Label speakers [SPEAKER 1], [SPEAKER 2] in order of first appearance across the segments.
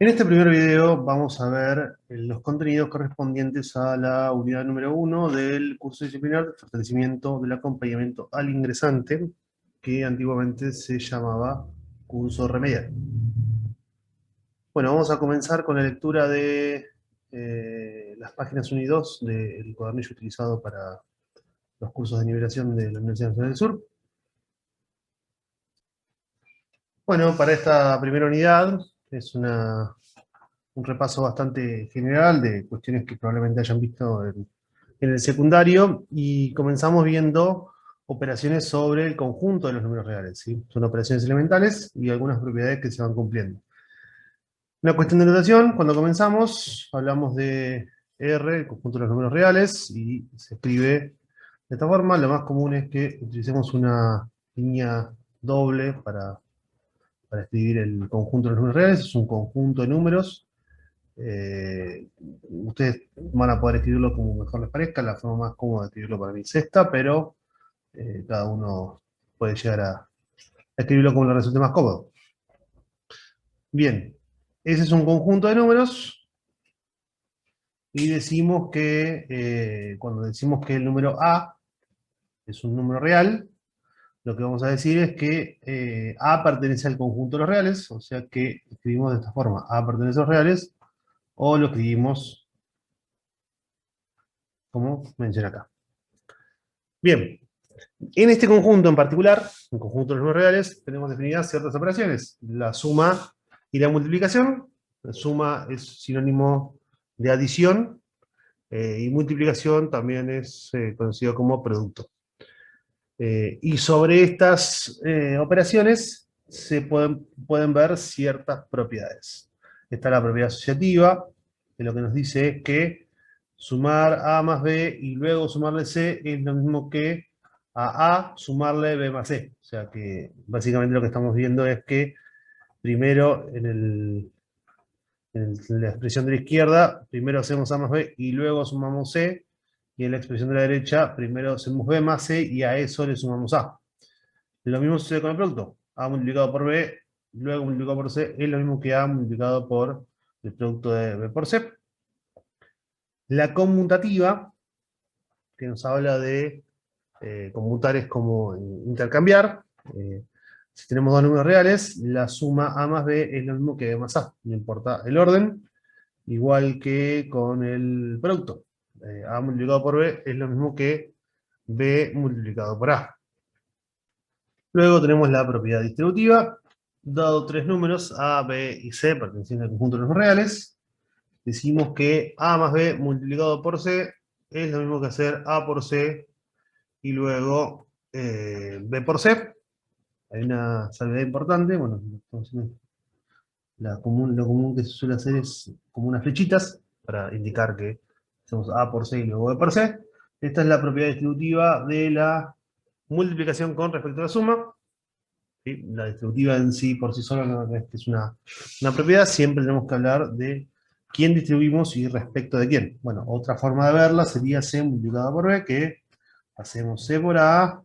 [SPEAKER 1] En este primer video vamos a ver los contenidos correspondientes a la unidad número 1 del curso disciplinar de fortalecimiento del acompañamiento al ingresante, que antiguamente se llamaba curso remedial. Bueno, vamos a comenzar con la lectura de las páginas 1 y 2 del cuadernillo utilizado para los cursos de nivelación de la Universidad Nacional del Sur. Bueno, para esta primera unidad es un repaso bastante general de cuestiones que probablemente hayan visto en el secundario, y comenzamos viendo operaciones sobre el conjunto de los números reales, ¿sí? Son operaciones elementales y algunas propiedades que se van cumpliendo. Una cuestión de notación: cuando comenzamos, hablamos de R, el conjunto de los números reales, y se escribe de esta forma. Lo más común es que utilicemos una línea doble para escribir el conjunto de los números reales. Es un conjunto de números. Ustedes van a poder escribirlo como mejor les parezca. La forma más cómoda de escribirlo para mí es esta, pero cada uno puede llegar a escribirlo como le resulte más cómodo. Bien, ese es un conjunto de números, y decimos que cuando decimos que el número A es un número real, lo que vamos a decir es que A pertenece al conjunto de los reales, o sea que escribimos de esta forma: A pertenece a los reales, o lo escribimos como menciona acá. Bien, en este conjunto en particular, en conjunto de los números reales, tenemos definidas ciertas operaciones: la suma y la multiplicación. La suma es sinónimo de adición, y multiplicación también es conocido como producto. Y sobre estas operaciones se pueden ver ciertas propiedades. Está la propiedad asociativa, que lo que nos dice es que sumar A más B y luego sumarle C es lo mismo que a A sumarle B más C. O sea que básicamente lo que estamos viendo es que primero en la expresión de la izquierda, primero hacemos A más B y luego sumamos C, y en la expresión de la derecha, primero hacemos B más C y a eso le sumamos A. Lo mismo sucede con el producto: A multiplicado por B, luego multiplicado por C, es lo mismo que A multiplicado por el producto de B por C. La conmutativa, que nos habla de conmutar, es como intercambiar. Si tenemos dos números reales, la suma A más B es lo mismo que B más A, no importa el orden, igual que con el producto. A multiplicado por B es lo mismo que B multiplicado por A. Luego tenemos la propiedad distributiva. Dado tres números, A, B y C, pertenecientes al conjunto de los reales, decimos que A más B multiplicado por C es lo mismo que hacer A por C y luego B por C. Hay una salvedad importante. Bueno, lo común que se suele hacer es como unas flechitas para indicar que hacemos A por C y luego B por C. Esta es la propiedad distributiva de la multiplicación con respecto a la suma. ¿Sí? La distributiva en sí, por sí sola, no es que es una propiedad. Siempre tenemos que hablar de quién distribuimos y respecto de quién. Bueno, otra forma de verla sería C multiplicado por B, que hacemos C por A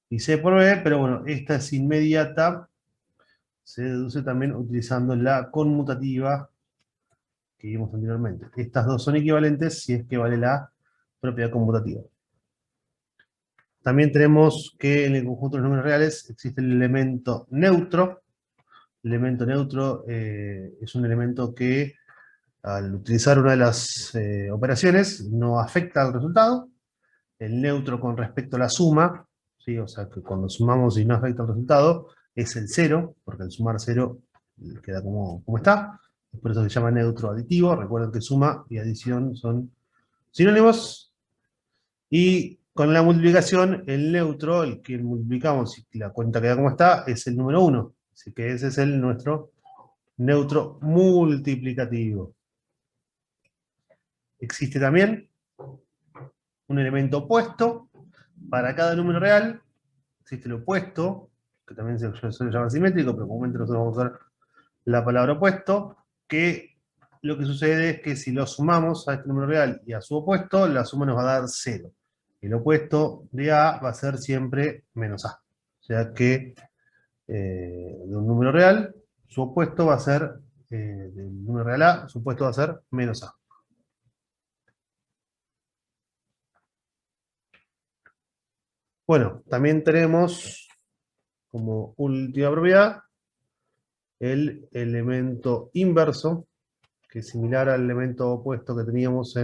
[SPEAKER 1] y C por B, pero bueno, esta es inmediata. Se deduce también utilizando la conmutativa que vimos anteriormente. Estas dos son equivalentes si es que vale la propiedad conmutativa. También tenemos que en el conjunto de los números reales existe el elemento neutro. El elemento neutro es un elemento que, al utilizar una de las operaciones, no afecta al resultado. El neutro con respecto a la suma, ¿sí? O sea que cuando sumamos y no afecta al resultado, es el cero, porque al sumar cero queda como está. Por eso se llama neutro aditivo. Recuerden que suma y adición son sinónimos. Y con la multiplicación, el neutro, el que multiplicamos y la cuenta queda como está, es el número 1. Así que ese es nuestro neutro multiplicativo. Existe también un elemento opuesto. Para cada número real existe el opuesto, que también se suele llamar simétrico, pero comúnmente nosotros vamos a usar la palabra opuesto, que lo que sucede es que si lo sumamos a este número real y a su opuesto, la suma nos va a dar 0. El opuesto de A va a ser siempre menos A. O sea que de un número real, su opuesto va a ser del número real A, su opuesto va a ser menos A. Bueno, también tenemos como última propiedad el elemento inverso, que es similar al elemento opuesto que teníamos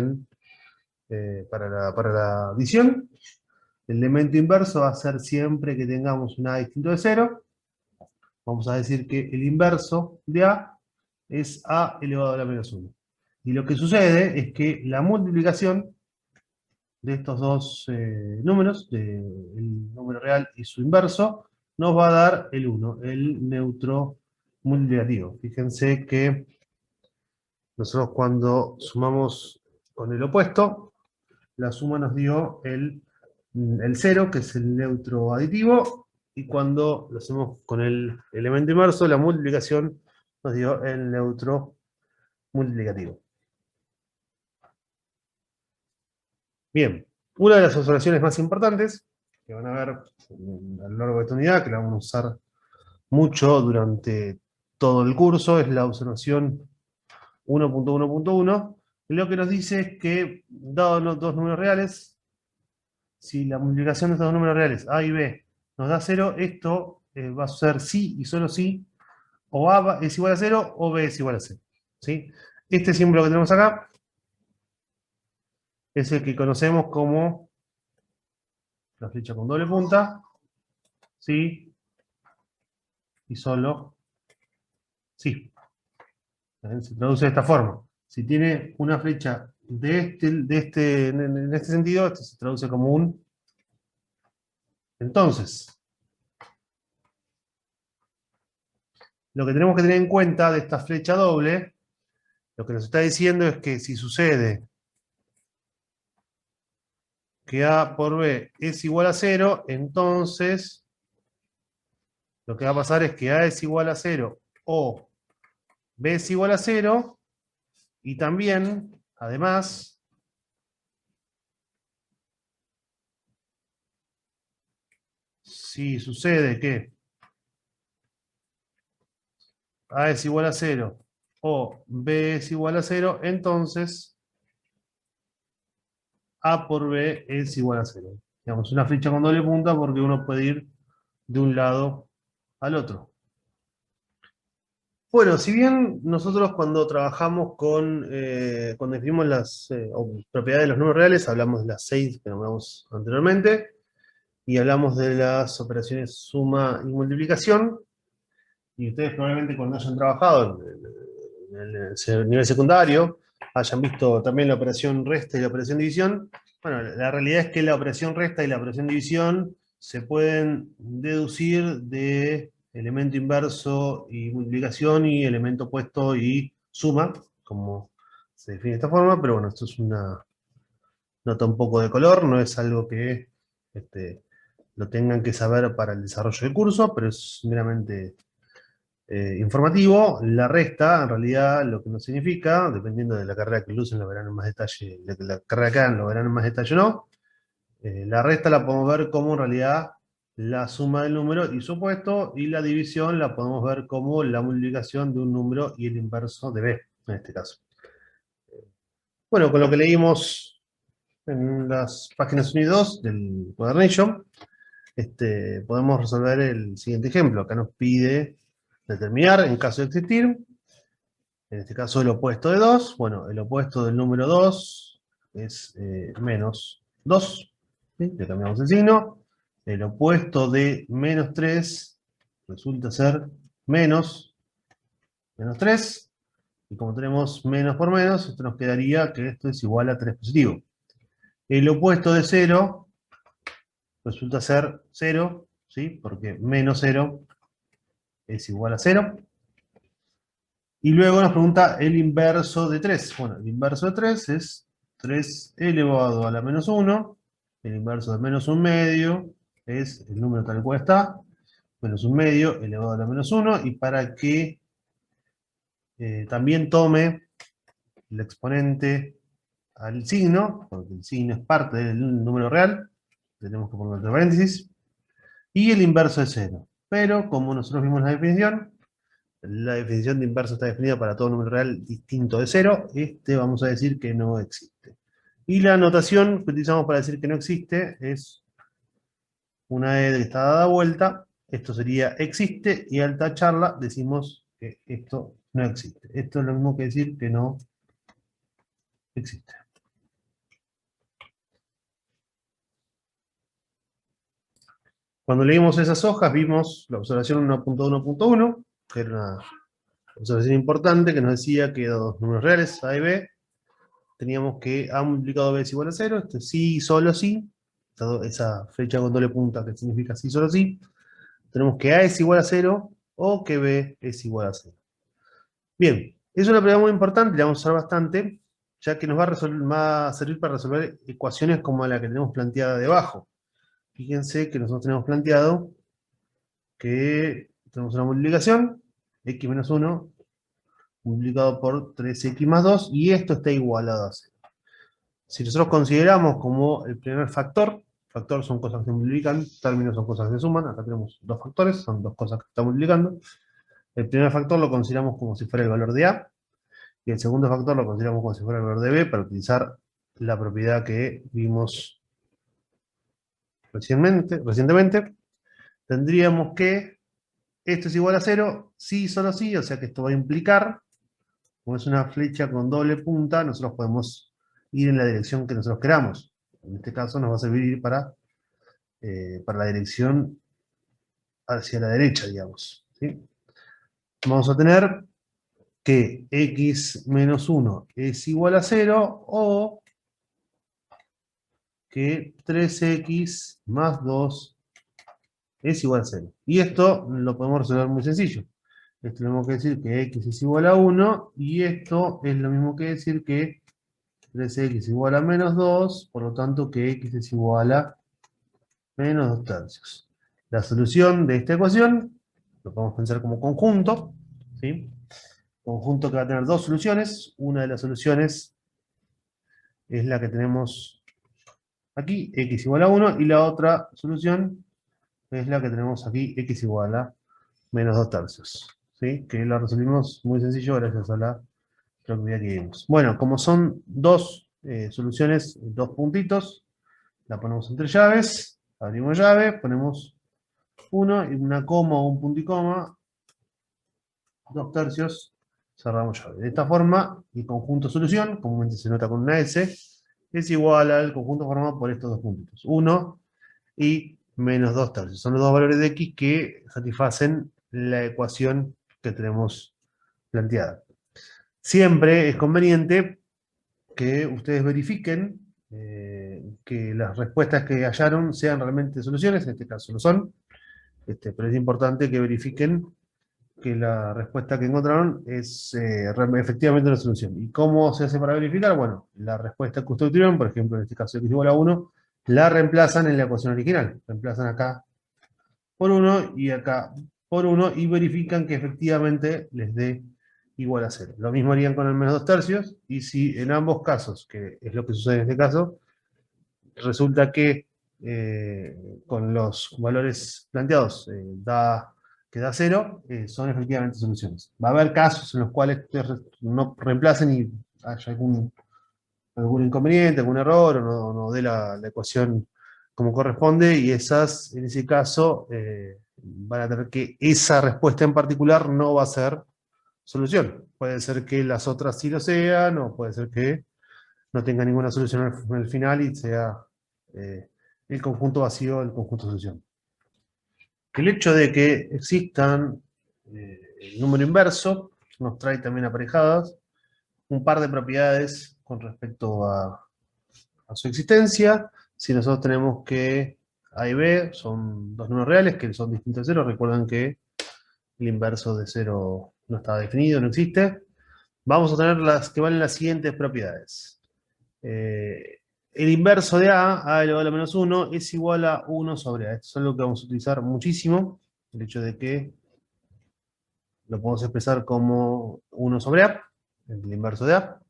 [SPEAKER 1] para la adición. El elemento inverso va a ser siempre que tengamos un A distinto de 0. Vamos a decir que el inverso de A es A elevado a la menos 1. Y lo que sucede es que la multiplicación de estos dos números, el número real y su inverso, nos va a dar el 1, el neutro multiplicativo. Fíjense que nosotros cuando sumamos con el opuesto, la suma nos dio el 0, que es el neutro aditivo, y cuando lo hacemos con el elemento inverso, la multiplicación nos dio el neutro multiplicativo. Bien, una de las observaciones más importantes que van a ver a lo largo de esta unidad, que la vamos a usar mucho durante todo el curso, es la observación 1.1.1, lo que nos dice es que, dados los dos números reales, si la multiplicación de estos dos números reales, A y B, nos da 0, esto va a ser sí y solo sí, o A es igual a 0 o B es igual a 0. ¿Sí? Este símbolo que tenemos acá es el que conocemos como la flecha con doble punta, sí y solo sí. Se traduce de esta forma. Si tiene una flecha en este sentido, esto se traduce como un entonces. Lo que tenemos que tener en cuenta de esta flecha doble, lo que nos está diciendo es que si sucede que A por B es igual a 0, entonces lo que va a pasar es que A es igual a 0 o B es igual a 0, y también, además, si sucede que A es igual a 0 o B es igual a 0, entonces A por B es igual a 0. Digamos, una flecha con doble punta porque uno puede ir de un lado al otro. Bueno, si bien nosotros cuando trabajamos cuando definimos las propiedades de los números reales, hablamos de las 6 que nombramos anteriormente, y hablamos de las operaciones suma y multiplicación, y ustedes probablemente cuando hayan trabajado en el nivel secundario, hayan visto también la operación resta y la operación división. Bueno, la realidad es que la operación resta y la operación división se pueden deducir de elemento inverso y multiplicación y elemento opuesto y suma, como se define de esta forma, pero bueno, esto es una nota un poco de color, no es algo que lo tengan que saber para el desarrollo del curso, pero es meramente informativo. La resta, en realidad, lo que nos significa, dependiendo de la carrera que lucen, lo verán en más detalle, la carrera que hagan, lo verán en más detalle o no. La resta la podemos ver como en realidad la suma del número y su opuesto, y la división la podemos ver como la multiplicación de un número y el inverso de b, en este caso. Bueno, con lo que leímos en las páginas 1 y 2 del cuadernillo, podemos resolver el siguiente ejemplo. Acá nos pide determinar, en caso de existir, en este caso el opuesto de 2. Bueno, el opuesto del número 2 es menos 2. ¿Sí? Le cambiamos el signo. El opuesto de menos 3 resulta ser menos 3. Y como tenemos menos por menos, esto nos quedaría que esto es igual a 3 positivo. El opuesto de 0 resulta ser 0, ¿sí? Porque menos 0 es igual a 0. Y luego nos pregunta el inverso de 3. Bueno, el inverso de 3 es 3 elevado a la menos 1. El inverso de menos 1 medio es el número tal cual está. Menos 1 medio elevado a la menos 1. Y para que también tome el exponente al signo, porque el signo es parte del número real, tenemos que poner entre paréntesis. Y el inverso de 0. Pero, como nosotros vimos en la definición, La definición de inverso está definida para todo número real distinto de 0. Este vamos a decir que no existe. Y la notación que utilizamos para decir que no existe es una E que está dada vuelta. Esto sería existe, y al tacharla decimos que esto no existe. Esto es lo mismo que decir que no existe. Cuando leímos esas hojas vimos la observación 1.1.1, que era una observación importante que nos decía que dos números reales, A y B, teníamos que A multiplicado B es igual a 0, esto es sí, solo sí, esa flecha con doble punta que significa sí, solo sí. Tenemos que A es igual a 0 o que B es igual a 0. Bien, es una propiedad muy importante, la vamos a usar bastante, ya que nos va a servir para resolver ecuaciones como la que tenemos planteada debajo. Fíjense que nosotros tenemos planteado que tenemos una multiplicación, x menos 1 multiplicado por 3x más 2, y esto está igualado a 0. Si nosotros consideramos como el primer factor son cosas que se multiplican, términos son cosas que se suman, acá tenemos dos factores, son dos cosas que se están multiplicando. El primer factor lo consideramos como si fuera el valor de A, y el segundo factor lo consideramos como si fuera el valor de B, para utilizar la propiedad que vimos recientemente. Tendríamos que esto es igual a 0, sí, solo sí, o sea que esto va a implicar, como es una flecha con doble punta, nosotros podemos ir en la dirección que nosotros queramos. En este caso nos va a servir para la dirección hacia la derecha, digamos. ¿Sí? Vamos a tener que x menos 1 es igual a 0, o que 3x más 2 es igual a 0. Y esto lo podemos resolver muy sencillo. Esto tenemos que decir que x es igual a 1, y esto es lo mismo que decir que 3x igual a menos 2, por lo tanto que x es igual a menos 2 tercios. La solución de esta ecuación, lo podemos pensar como conjunto, ¿sí? Conjunto que va a tener dos soluciones. Una de las soluciones es la que tenemos aquí, x igual a 1, y la otra solución es la que tenemos aquí, x igual a menos 2 tercios. ¿Sí? Que la resolvimos muy sencillo gracias a la propiedad que vimos. Bueno, como son dos soluciones, dos puntitos, la ponemos entre llaves, abrimos llave, ponemos 1 y una coma o un punto y coma, 2 tercios, cerramos llave. De esta forma, el conjunto solución, comúnmente se nota con una S, es igual al conjunto formado por estos dos puntitos, 1 y menos 2 tercios. Son los dos valores de x que satisfacen la ecuación que tenemos planteada. Siempre es conveniente que ustedes verifiquen que las respuestas que hallaron sean realmente soluciones, en este caso lo son, pero es importante que verifiquen que la respuesta que encontraron es efectivamente una solución. ¿Y cómo se hace para verificar? Bueno, la respuesta que ustedes tuvieron, por ejemplo, en este caso x igual a 1, la reemplazan en la ecuación original. Reemplazan acá por 1 y acá por 1, y verifican que efectivamente les dé igual a 0. Lo mismo harían con el menos 2 tercios, y si en ambos casos, que es lo que sucede en este caso, resulta que con los valores planteados que da 0, son efectivamente soluciones. Va a haber casos en los cuales no reemplacen y haya algún inconveniente, algún error, o no dé la ecuación como corresponde, y esas, en ese caso, van a tener que esa respuesta en particular no va a ser solución. Puede ser que las otras sí lo sean, o puede ser que no tenga ninguna solución al final y sea el conjunto vacío, el conjunto solución. El hecho de que existan el número inverso nos trae también aparejadas un par de propiedades con respecto a su existencia. Si nosotros tenemos que A y B son dos números reales que son distintos de 0, recuerden que el inverso de 0 no está definido, no existe. Vamos a tener las que valen las siguientes propiedades. El inverso de A elevado a menos 1, es igual a 1 sobre A. Esto es algo que vamos a utilizar muchísimo, el hecho de que lo podemos expresar como 1 sobre A, el inverso de A.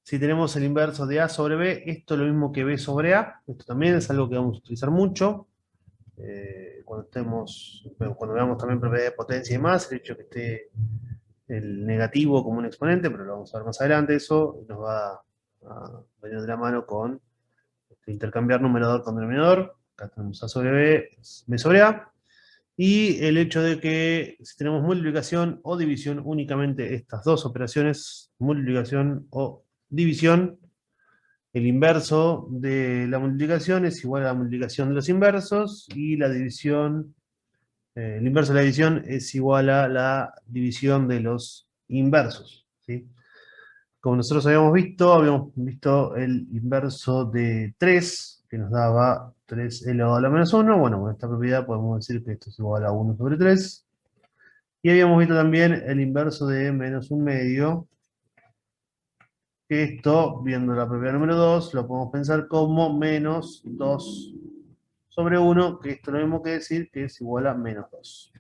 [SPEAKER 1] Si tenemos el inverso de A sobre B, esto es lo mismo que B sobre A. Esto también es algo que vamos a utilizar mucho. cuando veamos también propiedades de potencia y más, el hecho de que esté el negativo como un exponente, pero lo vamos a ver más adelante, eso nos va a venir de la mano con intercambiar numerador con denominador. Acá tenemos A sobre B, es B sobre A. Y el hecho de que si tenemos multiplicación o división, únicamente estas dos operaciones, multiplicación o división, el inverso de la multiplicación es igual a la multiplicación de los inversos y la división, el inverso de la división es igual a la división de los inversos, ¿sí? Como nosotros habíamos visto el inverso de 3, que nos daba 3 elevado a la menos 1. Bueno, con esta propiedad podemos decir que esto es igual a 1 sobre 3. Y habíamos visto también el inverso de menos 1/2, que esto, viendo la propiedad número 2, lo podemos pensar como menos 2 sobre 1, que esto es lo mismo que decir que es igual a menos 2.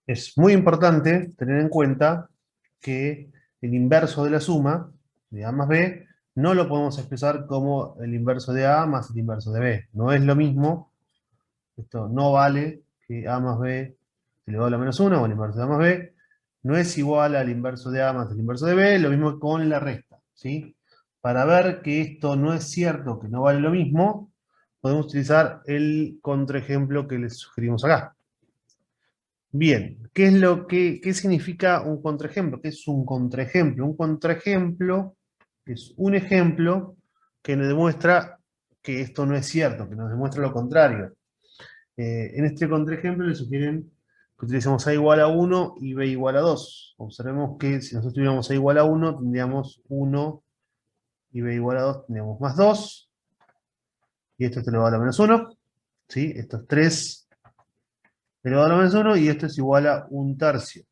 [SPEAKER 1] Es muy importante tener en cuenta que el inverso de la suma de A más B no lo podemos expresar como el inverso de A más el inverso de B. No es lo mismo, esto no vale que A más B elevado a la menos 1 o el inverso de A más B no es igual al inverso de A más el inverso de B, lo mismo con la resta, ¿sí? Para ver que esto no es cierto, que no vale lo mismo, podemos utilizar el contraejemplo que les sugerimos acá. Bien, ¿qué significa un contraejemplo? ¿Qué es un contraejemplo? Un contraejemplo es un ejemplo que nos demuestra que esto no es cierto, que nos demuestra lo contrario. En este contraejemplo le sugieren que utilicemos A igual a 1 y B igual a 2. Observemos que si nosotros tuviéramos A igual a 1, tendríamos 1 y B igual a 2, tendríamos más 2. Y esto es elevado a la menos 1. ¿Sí? Esto es 3 elevado a la menos 1 y esto es igual a 1/3.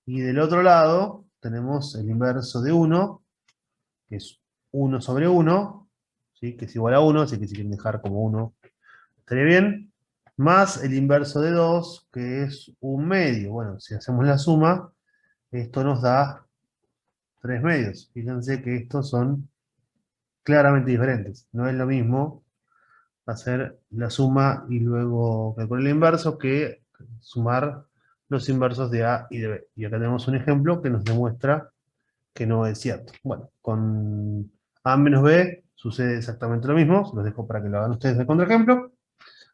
[SPEAKER 1] Y del otro lado tenemos el inverso de 1, que es 1 sobre 1, ¿sí? Que es igual a 1, así que si quieren dejar como 1, estaría bien. Más el inverso de 2, que es 1/2. Bueno, si hacemos la suma, esto nos da 3/2. Fíjense que estos son claramente diferentes. No es lo mismo hacer la suma y luego calcular el inverso que sumar los inversos de A y de B. Y acá tenemos un ejemplo que nos demuestra que no es cierto. Bueno, con A menos B sucede exactamente lo mismo, se los dejo para que lo hagan ustedes de contraejemplo,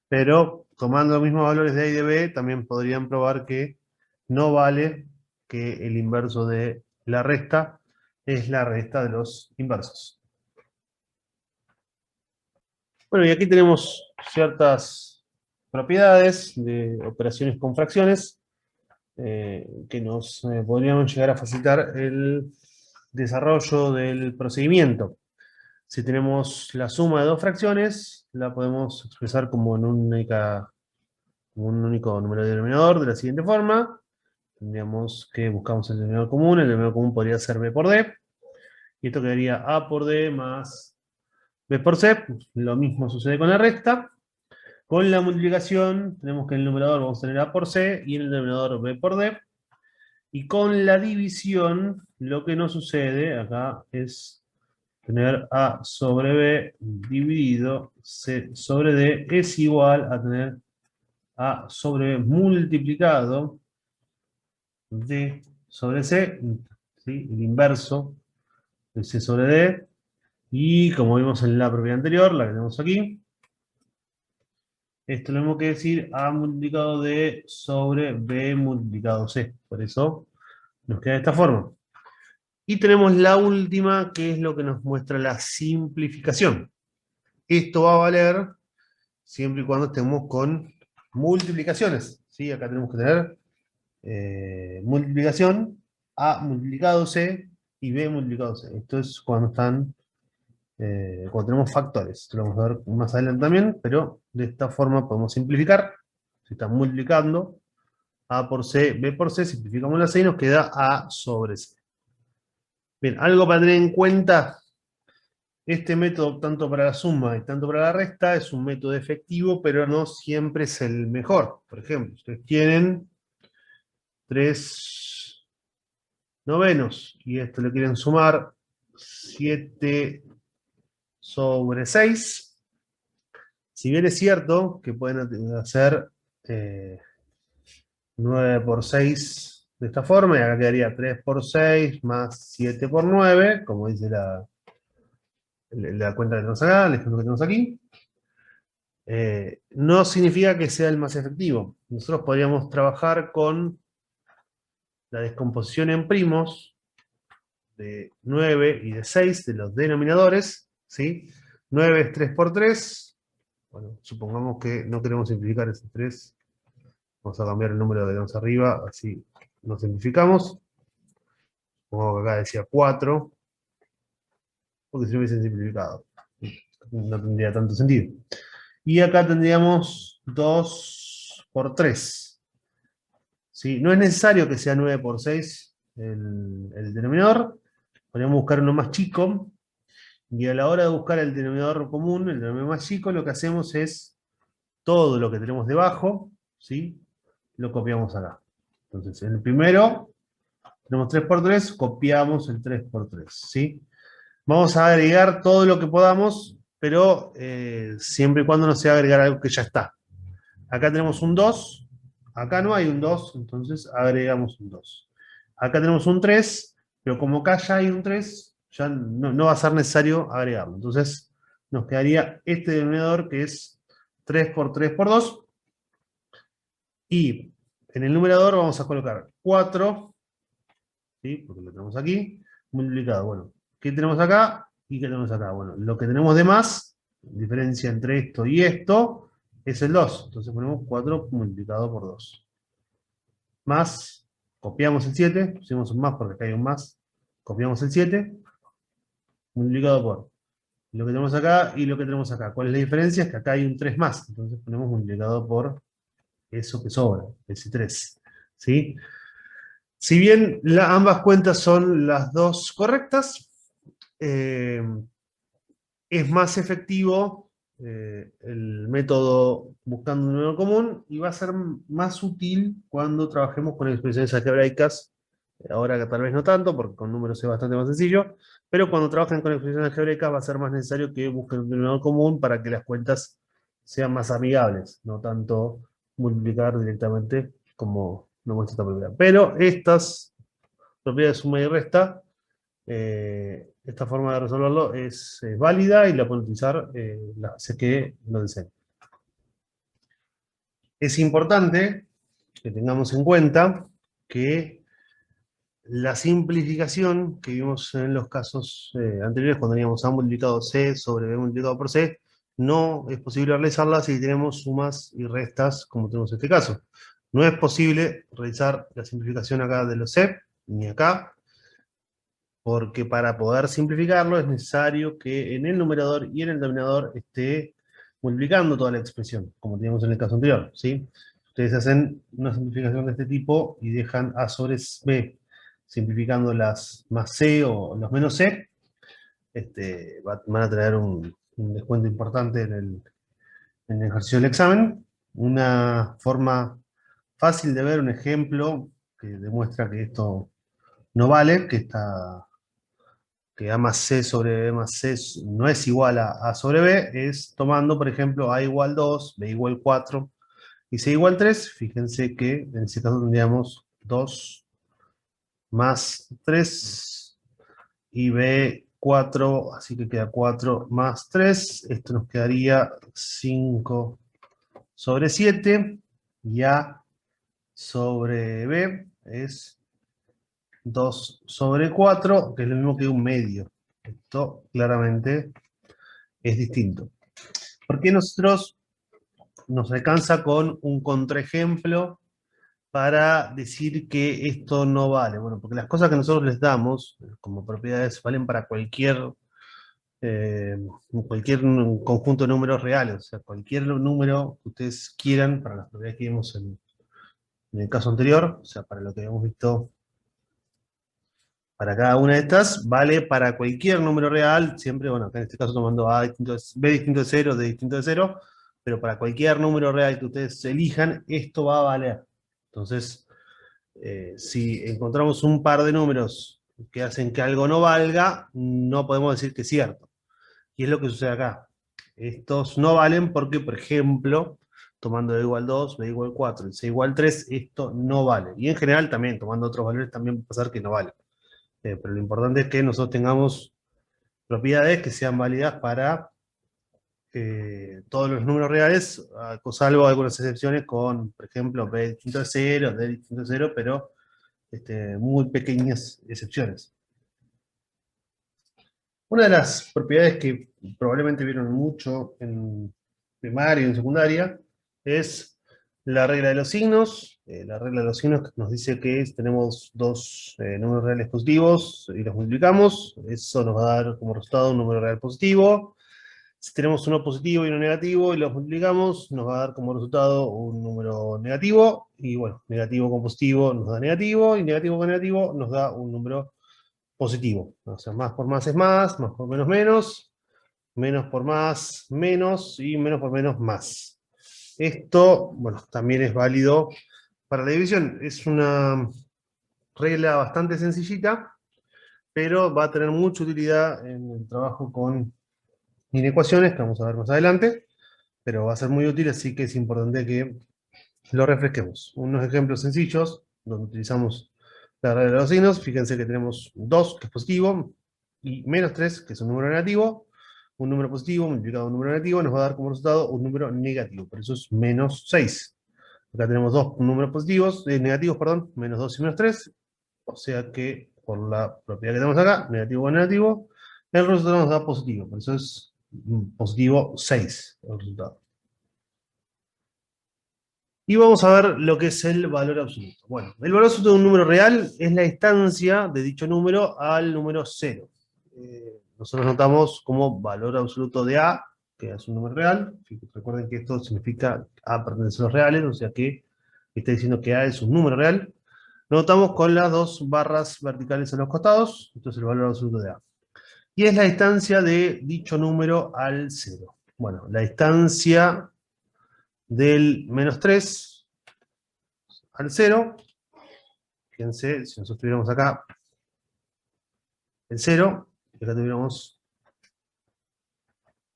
[SPEAKER 1] pero tomando los mismos valores de A y de B, también podrían probar que no vale que el inverso de la resta es la resta de los inversos. Bueno, y aquí tenemos ciertas propiedades de operaciones con fracciones que nos podrían llegar a facilitar el desarrollo del procedimiento. Si tenemos la suma de dos fracciones, la podemos expresar como como un único número de denominador de la siguiente forma. Tendríamos que buscamos el denominador común. El denominador común podría ser b por d. Y esto quedaría a por d más b por c. Lo mismo sucede con la resta. Con la multiplicación, tenemos que en el numerador vamos a tener a por c y en el denominador b por d. Y con la división, lo que nos sucede acá es tener A sobre B dividido C sobre D es igual a tener A sobre B multiplicado D sobre C, ¿sí? El inverso de C sobre D. Y como vimos en la propiedad anterior, la que tenemos aquí, esto lo mismo que decir A multiplicado D sobre B multiplicado C. Por eso nos queda de esta forma. Y tenemos la última, que es lo que nos muestra la simplificación. Esto va a valer siempre y cuando estemos con multiplicaciones, ¿sí? Acá tenemos que tener multiplicación, A multiplicado C y B multiplicado C. Esto es cuando tenemos factores. Esto lo vamos a ver más adelante también, pero de esta forma podemos simplificar. Si están multiplicando A por C, B por C, simplificamos la C y nos queda A sobre C. Bien, algo para tener en cuenta. Este método, tanto para la suma y tanto para la resta, es un método efectivo, pero no siempre es el mejor. Por ejemplo, ustedes tienen 3/9 y esto le quieren sumar 7 sobre 6. Si bien es cierto que pueden hacer 9 por 6 de esta forma, y acá quedaría 3 por 6 más 7 por 9, como dice la cuenta que tenemos acá, el ejemplo que tenemos aquí. No significa que sea el más efectivo. Nosotros podríamos trabajar con la descomposición en primos de 9 y de 6 de los denominadores, ¿sí? 9 es 3 por 3. Bueno, supongamos que no queremos simplificar ese 3. Vamos a cambiar el número que tenemos arriba, así lo simplificamos. Supongo que acá decía 4, porque si lo hubiesen simplificado, no tendría tanto sentido. Y acá tendríamos 2 por 3. ¿Sí? No es necesario que sea 9 por 6 el denominador. Podríamos buscar uno más chico. Y a la hora de buscar el denominador común, el denominador más chico, lo que hacemos es todo lo que tenemos debajo, ¿sí? Lo copiamos acá. Entonces, en el primero tenemos 3 por 3, copiamos el 3 por 3, ¿sí? Vamos a agregar todo lo que podamos, pero siempre y cuando no sea agregar algo que ya está. Acá tenemos un 2, acá no hay un 2, entonces agregamos un 2. Acá tenemos un 3, pero como acá ya hay un 3, ya no va a ser necesario agregarlo. Entonces nos quedaría este denominador que es 3 por 3 por 2. Y en el numerador vamos a colocar 4, ¿sí? Porque lo tenemos aquí, multiplicado. Bueno, ¿qué tenemos acá y qué tenemos acá? Bueno, lo que tenemos de más, diferencia entre esto y esto, es el 2. Entonces ponemos 4 multiplicado por 2. Más, copiamos el 7, pusimos un más porque acá hay un más, copiamos el 7, multiplicado por lo que tenemos acá y lo que tenemos acá. ¿Cuál es la diferencia? Es que acá hay un 3 más, entonces ponemos multiplicado por eso que sobra, ese 3. ¿Sí? Si bien ambas cuentas son las dos correctas, eh, es más efectivo el método buscando un número común y va a ser más útil cuando trabajemos con expresiones algebraicas. Ahora que tal vez no tanto, porque con números es bastante más sencillo, pero cuando trabajen con expresiones algebraicas va a ser más necesario que busquen un denominador común para que las cuentas sean más amigables, no tanto multiplicar directamente como nos muestra esta propiedad. Pero estas propiedades de suma y resta, esta forma de resolverlo es válida y la pueden utilizar las veces que lo deseen. Es importante que tengamos en cuenta que la simplificación que vimos en los casos anteriores, cuando teníamos A multiplicado C sobre B multiplicado por C, no es posible realizarla si tenemos sumas y restas, como tenemos en este caso. No es posible realizar la simplificación acá de los C, ni acá, porque para poder simplificarlo es necesario que en el numerador y en el denominador esté multiplicando toda la expresión, como teníamos en el caso anterior, ¿sí? Ustedes hacen una simplificación de este tipo y dejan A sobre B, simplificando las más C o los menos C, van a tener un descuento importante en el ejercicio del examen. Una forma fácil de ver, un ejemplo que demuestra que esto no vale, que A más C sobre B más C no es igual a A sobre B, es tomando, por ejemplo, A igual 2, B igual 4 y C igual 3. Fíjense que en este caso tendríamos 2 más 3 y B 4, así que queda 4 más 3. Esto nos quedaría 5 sobre 7 y A sobre B es 2 sobre 4, que es lo mismo que un medio. Esto claramente es distinto. ¿Por qué nosotros nos alcanza con un contraejemplo para decir que esto no vale? Bueno, porque las cosas que nosotros les damos como propiedades valen para eh, cualquier conjunto de números reales, o sea, cualquier número que ustedes quieran para las propiedades que vimos en el caso anterior, o sea, para lo que habíamos visto. Para cada una de estas vale para cualquier número real, siempre, bueno, acá en este caso tomando A distinto de, B distinto de 0, D distinto de 0, pero para cualquier número real que ustedes elijan, esto va a valer. Entonces, si encontramos un par de números que hacen que algo no valga, no podemos decir que es cierto. Y es lo que sucede acá. Estos no valen porque, por ejemplo, tomando b igual 2, b igual 4 y c igual 3, esto no vale. Y en general también, tomando otros valores, también puede pasar que no vale. Pero lo importante es que nosotros tengamos propiedades que sean válidas para todos los números reales, salvo algunas excepciones con, por ejemplo, b distinto de 0, d distinto de 0, pero muy pequeñas excepciones. Una de las propiedades que probablemente vieron mucho en primaria y en secundaria es la regla de los signos. La regla de los signos nos dice que tenemos dos números reales positivos y los multiplicamos. Eso nos va a dar como resultado un número real positivo. Si tenemos uno positivo y uno negativo y los multiplicamos, nos va a dar como resultado un número negativo. Y bueno, negativo con positivo nos da negativo, y negativo con negativo nos da un número positivo. O sea, más por más es más por menos menos, menos por más menos, y menos por menos más. Esto, bueno, también es válido para la división. Es una regla bastante sencillita, pero va a tener mucha utilidad en el trabajo con inecuaciones, que vamos a ver más adelante, pero va a ser muy útil, así que es importante que lo refresquemos. Unos ejemplos sencillos, donde utilizamos la regla de los signos. Fíjense que tenemos 2, que es positivo, y menos 3, que es un número negativo. Un número positivo multiplicado por un número negativo nos va a dar como resultado un número negativo, por eso es menos 6. Acá tenemos dos números positivos, negativos, perdón, menos 2 y menos 3, o sea que por la propiedad que tenemos acá, negativo con negativo, el resultado nos da positivo, por eso es positivo 6 el resultado. Y vamos a ver lo que es el valor absoluto. Bueno, el valor absoluto de un número real es la distancia de dicho número al número 0. Nosotros notamos como valor absoluto de A, que es un número real. Recuerden que esto significa A pertenece a los reales, o sea que está diciendo que A es un número real. Lo notamos con las dos barras verticales en los costados. Esto es el valor absoluto de A. Y es la distancia de dicho número al 0. Bueno, la distancia del menos 3 al 0, fíjense, si nosotros tuviéramos acá el 0, y acá tuviéramos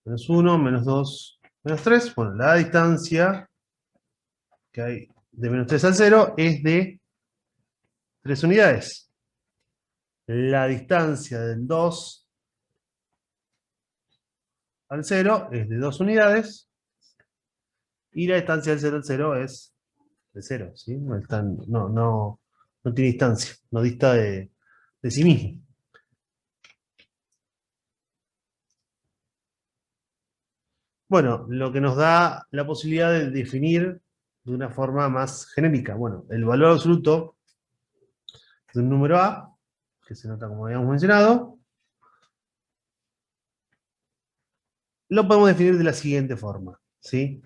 [SPEAKER 1] menos 1, menos 2, menos 3, bueno, la distancia que hay de menos 3 al 0 es de 3 unidades. La distancia del 2 al 0 es de 2 unidades, y la distancia del 0 al 0 es de 0, ¿sí? No tiene distancia, no dista de sí mismo. Bueno, lo que nos da la posibilidad de definir de una forma más genérica. Bueno, el valor absoluto de un número A, que se nota como habíamos mencionado, lo podemos definir de la siguiente forma, ¿sí?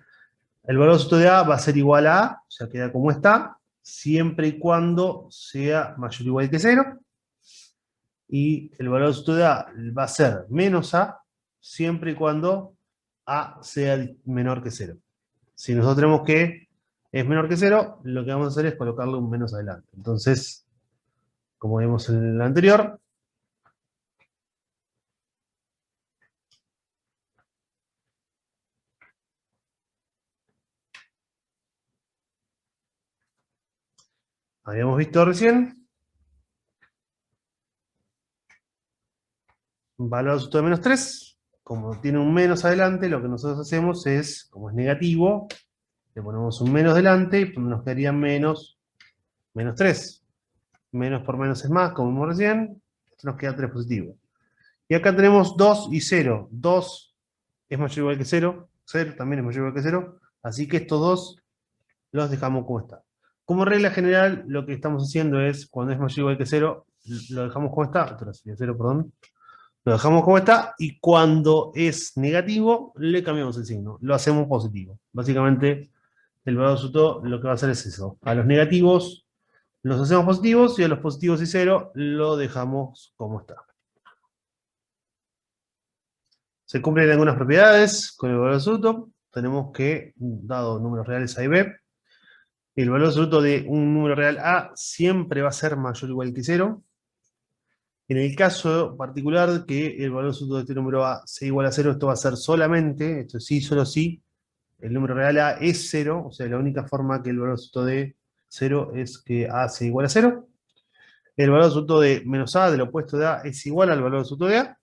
[SPEAKER 1] El valor absoluto de A va a ser igual a A, o sea, queda como está, siempre y cuando sea mayor o igual que 0. Y el valor absoluto de A va a ser menos A, siempre y cuando A sea menor que 0. Si nosotros tenemos que es menor que 0, lo que vamos a hacer es colocarle un menos adelante. Entonces, como vimos en el anterior, habíamos visto recién, valor absoluto de menos 3, como tiene un menos adelante, lo que nosotros hacemos es, como es negativo, le ponemos un menos delante y nos quedaría menos 3. Menos por menos es más, como vimos recién, esto nos queda 3 positivo. Y acá tenemos 2 y 0. 2 es mayor o igual que 0, 0 también es mayor o igual que 0, así que estos dos los dejamos como está. Como regla general, lo que estamos haciendo es, cuando es mayor o igual que 0, lo dejamos como está, esto sería 0, perdón, lo dejamos como está, y cuando es negativo, le cambiamos el signo, lo hacemos positivo. Básicamente, el valor absoluto lo que va a hacer es eso. A los negativos los hacemos positivos, y a los positivos y 0 lo dejamos como está. Se cumplen algunas propiedades con el valor absoluto. Tenemos que, dado números reales A y B, el valor absoluto de un número real A siempre va a ser mayor o igual que 0. En el caso particular que el valor absoluto de este número A sea igual a 0, esto va a ser solamente, esto sí, solo sí, el número real A es 0, o sea, la única forma que el valor absoluto de 0 es que A sea igual a 0. El valor absoluto de menos A, del opuesto de A, es igual al valor absoluto de A.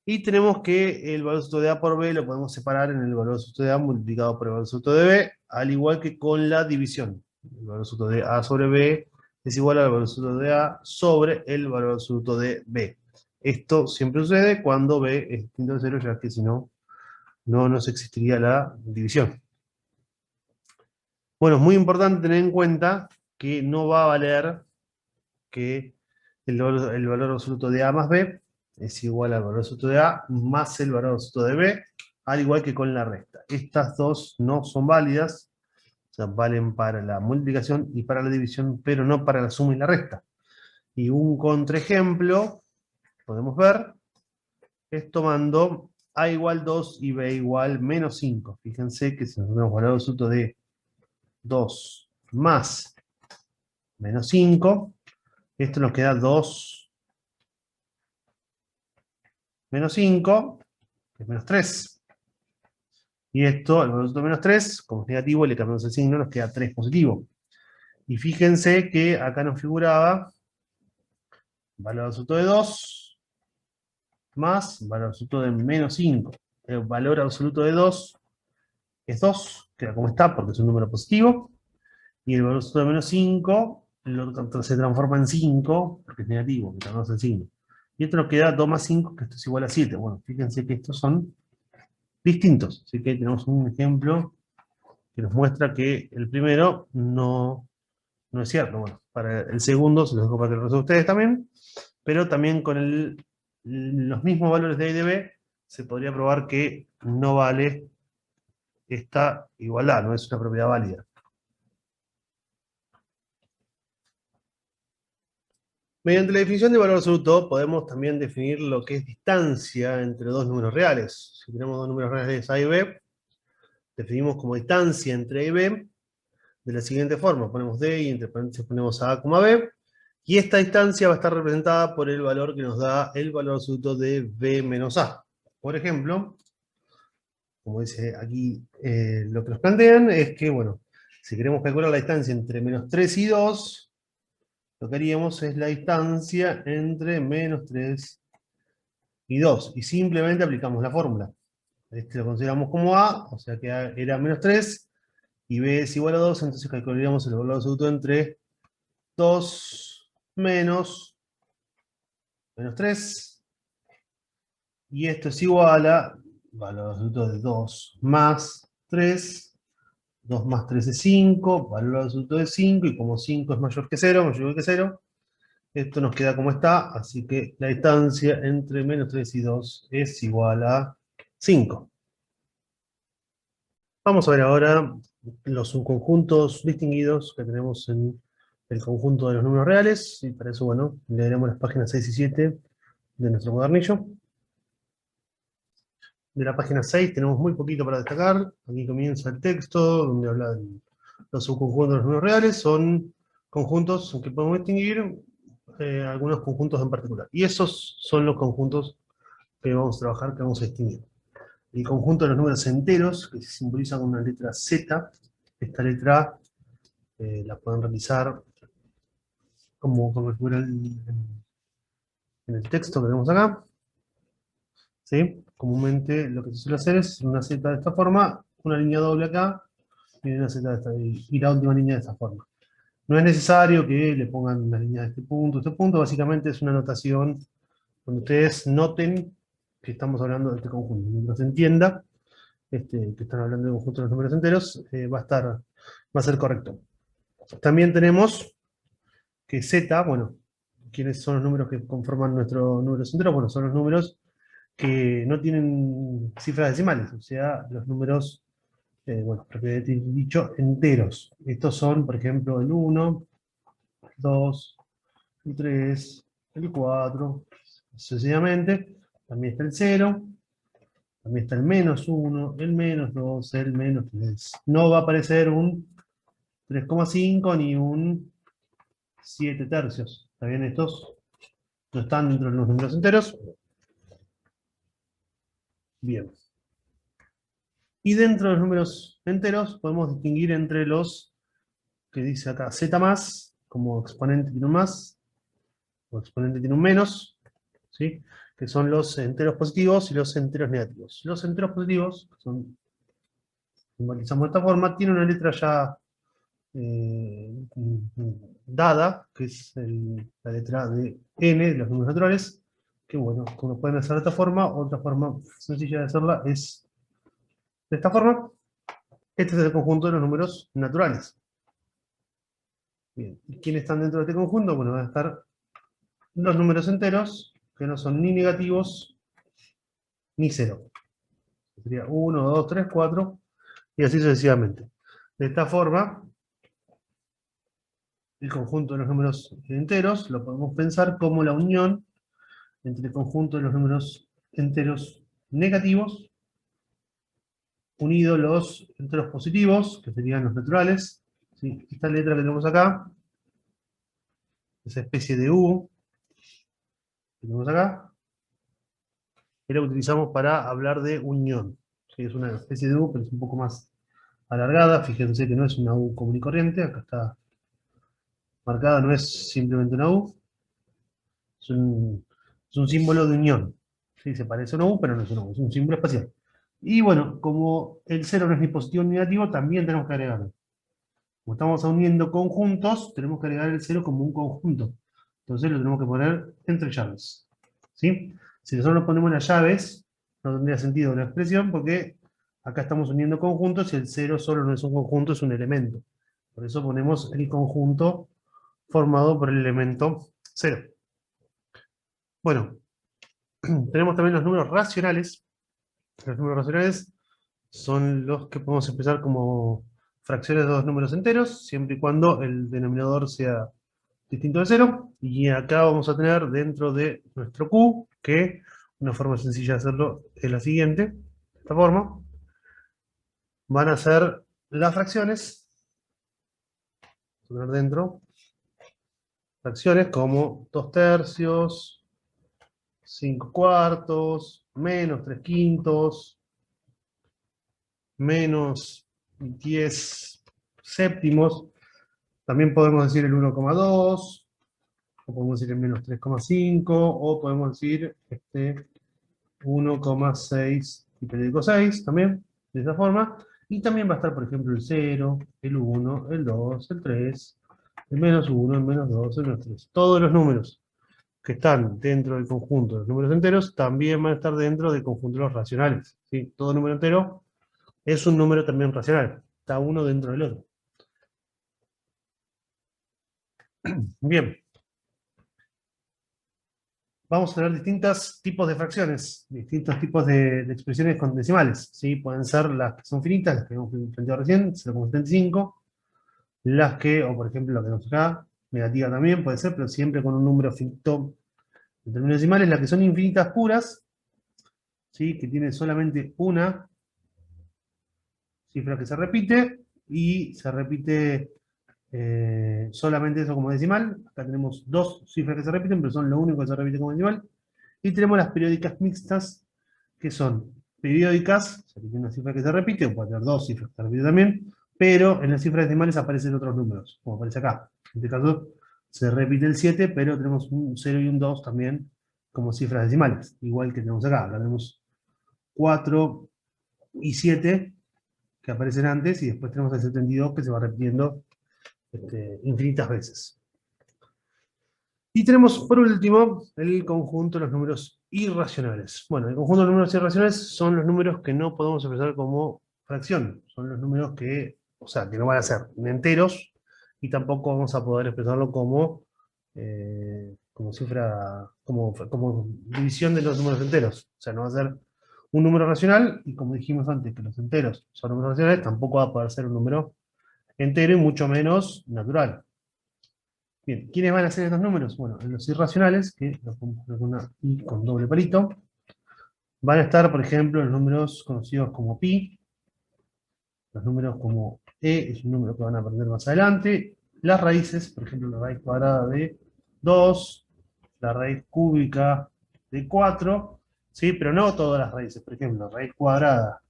[SPEAKER 1] Y tenemos que el valor absoluto de A por B lo podemos separar en el valor absoluto de A multiplicado por el valor absoluto de B, al igual que con la división. El valor absoluto de A sobre B es igual al valor absoluto de A sobre el valor absoluto de B. Esto siempre sucede cuando B es distinto de 0, ya que si no, no nos existiría la división. Bueno, es muy importante tener en cuenta que no va a valer que el valor absoluto de A más B es igual al valor absoluto de A más el valor absoluto de B, al igual que con la resta. Estas dos no son válidas, o sea, valen para la multiplicación y para la división, pero no para la suma y la resta. Y un contraejemplo, podemos ver, es tomando A igual 2 y B igual menos 5. Fíjense que si nos tenemos valor absoluto de 2 más menos 5, esto nos queda 2 menos 5, que es menos 3. Y esto, el valor absoluto de menos 3, como es negativo, le cambiamos el signo, nos queda 3 positivo. Y fíjense que acá nos figuraba valor absoluto de 2 más valor absoluto de menos 5. El valor absoluto de 2 es 2, queda como está porque es un número positivo. Y el valor absoluto de menos 5 se transforma en 5 porque es negativo, que cambiamos el signo. Y esto nos queda 2 más 5, que esto es igual a 7. Bueno, fíjense que estos son distintos. Así que tenemos un ejemplo que nos muestra que el primero no es cierto. Bueno, para el segundo se los dejo para que lo resuelvan ustedes también, pero también con los mismos valores de A y de B se podría probar que no vale esta igualdad, no es una propiedad válida. Mediante la definición de valor absoluto podemos también definir lo que es distancia entre dos números reales. Si tenemos dos números reales A y B, definimos como distancia entre A y B de la siguiente forma. Ponemos D y entre paréntesis ponemos A, B. Y esta distancia va a estar representada por el valor que nos da el valor absoluto de B menos A. Por ejemplo, como dice aquí, lo que nos plantean es que, bueno, si queremos calcular la distancia entre menos 3 y 2, lo que haríamos es la distancia entre menos 3 y 2. Y simplemente aplicamos la fórmula. Este lo consideramos como A, o sea que A era menos 3, y B es igual a 2, entonces calcularíamos el valor absoluto entre 2 menos 3, y esto es igual a valor absoluto de 2 más 3, 2 más 3 es 5, valor absoluto de 5, y como 5 es mayor que 0, esto nos queda como está, así que la distancia entre menos 3 y 2 es igual a 5. Vamos a ver ahora los subconjuntos distinguidos que tenemos en el conjunto de los números reales, y para eso, bueno, leeremos las páginas 6 y 7 de nuestro cuadernillo. De la página 6 tenemos muy poquito para destacar. Aquí comienza el texto, donde habla de los subconjuntos de los números reales. Son conjuntos en que podemos distinguir algunos conjuntos en particular. Y esos son los conjuntos que vamos a trabajar, que vamos a distinguir. El conjunto de los números enteros, que se simboliza con una letra Z. Esta letra la pueden realizar como figura en el texto que tenemos acá. ¿Sí? Comúnmente lo que se suele hacer es una Z de esta forma, una línea doble acá, y una Z de esta, y la última línea de esta forma. No es necesario que le pongan una línea de este punto, básicamente es una notación donde ustedes noten que estamos hablando de este conjunto. Mientras se entienda que están hablando de un conjunto de los números enteros, va a ser correcto. También tenemos que Z, bueno, ¿quiénes son los números que conforman nuestros números enteros? Bueno, son los números que no tienen cifras decimales, o sea, los números, bueno, propiamente dicho, enteros. Estos son, por ejemplo, el 1, el 2, el 3, el 4, sucesivamente. También está el 0, también está el menos 1, el menos 2, el menos 3. No va a aparecer un 3,5 ni un 7 tercios. ¿Está bien estos? no están dentro de los números enteros. Bien. Y dentro de los números enteros podemos distinguir entre los que dice acá z más, como exponente tiene un más, o exponente tiene un menos, ¿sí? Que son los enteros positivos y los enteros negativos. Los enteros positivos, que son, simbolizamos de esta forma, tienen una letra ya dada, que es la letra de n de los números naturales, que bueno, uno puede hacer de esta forma. Otra forma sencilla de hacerla es de esta forma. Este es el conjunto de los números naturales. Bien, ¿y quiénes están dentro de este conjunto? Bueno, van a estar los números enteros, que no son ni negativos ni cero. Sería 1, 2, 3, 4, y así sucesivamente. De esta forma, el conjunto de los números enteros lo podemos pensar como la unión entre el conjunto de los números enteros negativos, unidos los enteros positivos, que serían los naturales. ¿Sí? Esta letra que tenemos acá, esa especie de U que tenemos acá, es lo que utilizamos para hablar de unión. ¿Sí? Es una especie de U, pero es un poco más alargada. Fíjense que no es una U común y corriente, acá está marcada, no es simplemente una U, es un símbolo de unión. ¿Sí? Se parece a una U, pero no es una U, es un símbolo espacial. Y bueno, como el cero no es ni positivo ni negativo, también tenemos que agregarlo. Como estamos uniendo conjuntos, tenemos que agregar el cero como un conjunto. Entonces lo tenemos que poner entre llaves. ¿Sí? Si nosotros nos ponemos las llaves, no tendría sentido la expresión, porque acá estamos uniendo conjuntos y el cero solo no es un conjunto, es un elemento. Por eso ponemos el conjunto formado por el elemento cero. Bueno, tenemos también los números racionales. Los números racionales son los que podemos expresar como fracciones de dos números enteros, siempre y cuando el denominador sea distinto de cero. Y acá vamos a tener dentro de nuestro Q, que una forma sencilla de hacerlo es la siguiente, de esta forma. Van a ser las fracciones, poner dentro, fracciones como 2 tercios, 5 cuartos, menos 3 quintos, menos 10 séptimos. También podemos decir el 1,2, o podemos decir el menos 3,5, o podemos decir 1,6 y periódico 6 también, de esa forma. Y también va a estar, por ejemplo, el 0, el 1, el 2, el 3, el menos 1, el menos 2, el menos 3. Todos los números que están dentro del conjunto de los números enteros también van a estar dentro del conjunto de los racionales. ¿Sí? Todo número entero es un número también racional. Está uno dentro del otro. Bien. Vamos a ver distintos tipos de fracciones, distintos tipos de expresiones con decimales. ¿Sí? Pueden ser las que son finitas, las que hemos planteado recién, 0,75. Las que, o por ejemplo, lo que tenemos acá, negativa también puede ser, pero siempre con un número finito en términos decimales. Las que son infinitas puras, ¿sí? Que tienen solamente una cifra que se repite, y se repite solamente eso como decimal. Acá tenemos dos cifras que se repiten, pero son lo único que se repite como decimal. Y tenemos las periódicas mixtas, que son periódicas, o sea, que tiene una cifra que se repite, o puede tener dos cifras que se repiten también, pero en las cifras decimales aparecen otros números, como aparece acá. En este caso se repite el 7, pero tenemos un 0 y un 2 también como cifras decimales, igual que tenemos acá. Acá tenemos 4 y 7 que aparecen antes, y después tenemos el 72 que se va repitiendo infinitas veces. Y tenemos por último el conjunto de los números irracionales. Bueno, el conjunto de los números irracionales son los números que no podemos expresar como fracción. Son los números que, o sea, que no van a ser ni enteros, y tampoco vamos a poder expresarlo como cifra, como división de los números enteros. O sea, no va a ser un número racional, y como dijimos antes que los enteros son números racionales, tampoco va a poder ser un número entero, y mucho menos natural. Bien, ¿quiénes van a ser estos números? Bueno, en los irracionales, que los podemos poner con una I con doble palito, van a estar, por ejemplo, los números conocidos como pi, los números como es un número que van a aprender más adelante, las raíces, por ejemplo, la raíz cuadrada de 2, la raíz cúbica de 4, ¿sí? Pero no todas las raíces. Por ejemplo, raíz cuadrada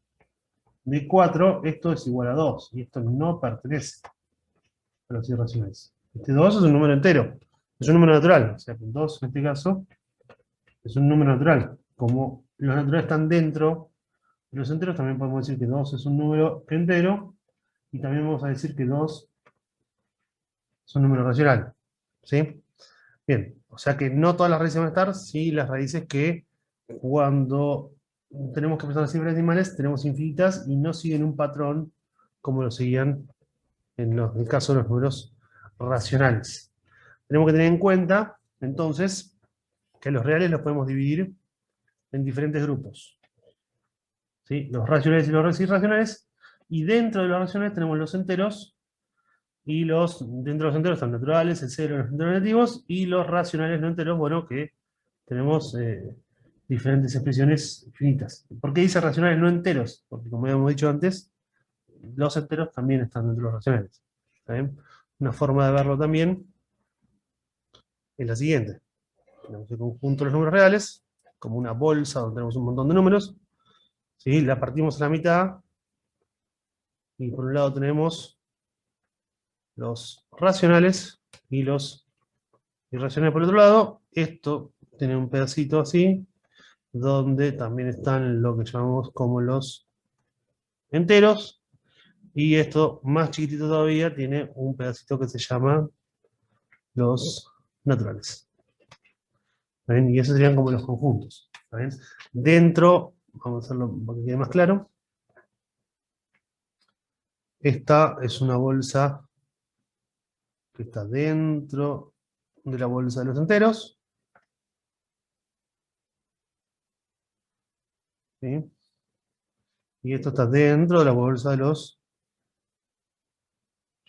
[SPEAKER 1] de 4, esto es igual a 2, y esto no pertenece a los irracionales. Este 2 es un número entero, es un número natural, o sea que 2 en este caso es un número natural. Como los naturales están dentro de los enteros, también podemos decir que 2 es un número entero, y también vamos a decir que 2 es un número racional. ¿Sí? Bien, o sea que no todas las raíces van a estar, sí las raíces que cuando tenemos que pensar las cifras decimales tenemos infinitas y no siguen un patrón como lo seguían en el caso de los números racionales. Tenemos que tener en cuenta, entonces, que los reales los podemos dividir en diferentes grupos. ¿Sí? Los racionales y los irracionales, y dentro de los racionales tenemos los enteros, y dentro de los enteros están naturales, el cero, los enteros negativos, y los racionales no enteros, bueno, que tenemos diferentes expresiones finitas. ¿Por qué dice racionales no enteros? Porque como habíamos dicho antes, los enteros también están dentro de los racionales. ¿Está bien? Una forma de verlo también es la siguiente. Tenemos el conjunto de los números reales, como una bolsa donde tenemos un montón de números. ¿Sí? La partimos a la mitad, y por un lado tenemos los racionales y los irracionales por el otro lado. Esto tiene un pedacito así, donde también están lo que llamamos como los enteros, y esto más chiquitito todavía tiene un pedacito que se llama los naturales. ¿Está bien? Y esos serían como los conjuntos. ¿Está bien? Dentro, vamos a hacerlo para que quede más claro, esta es una bolsa que está dentro de la bolsa de los enteros. ¿Sí? Y esto está dentro de la bolsa de los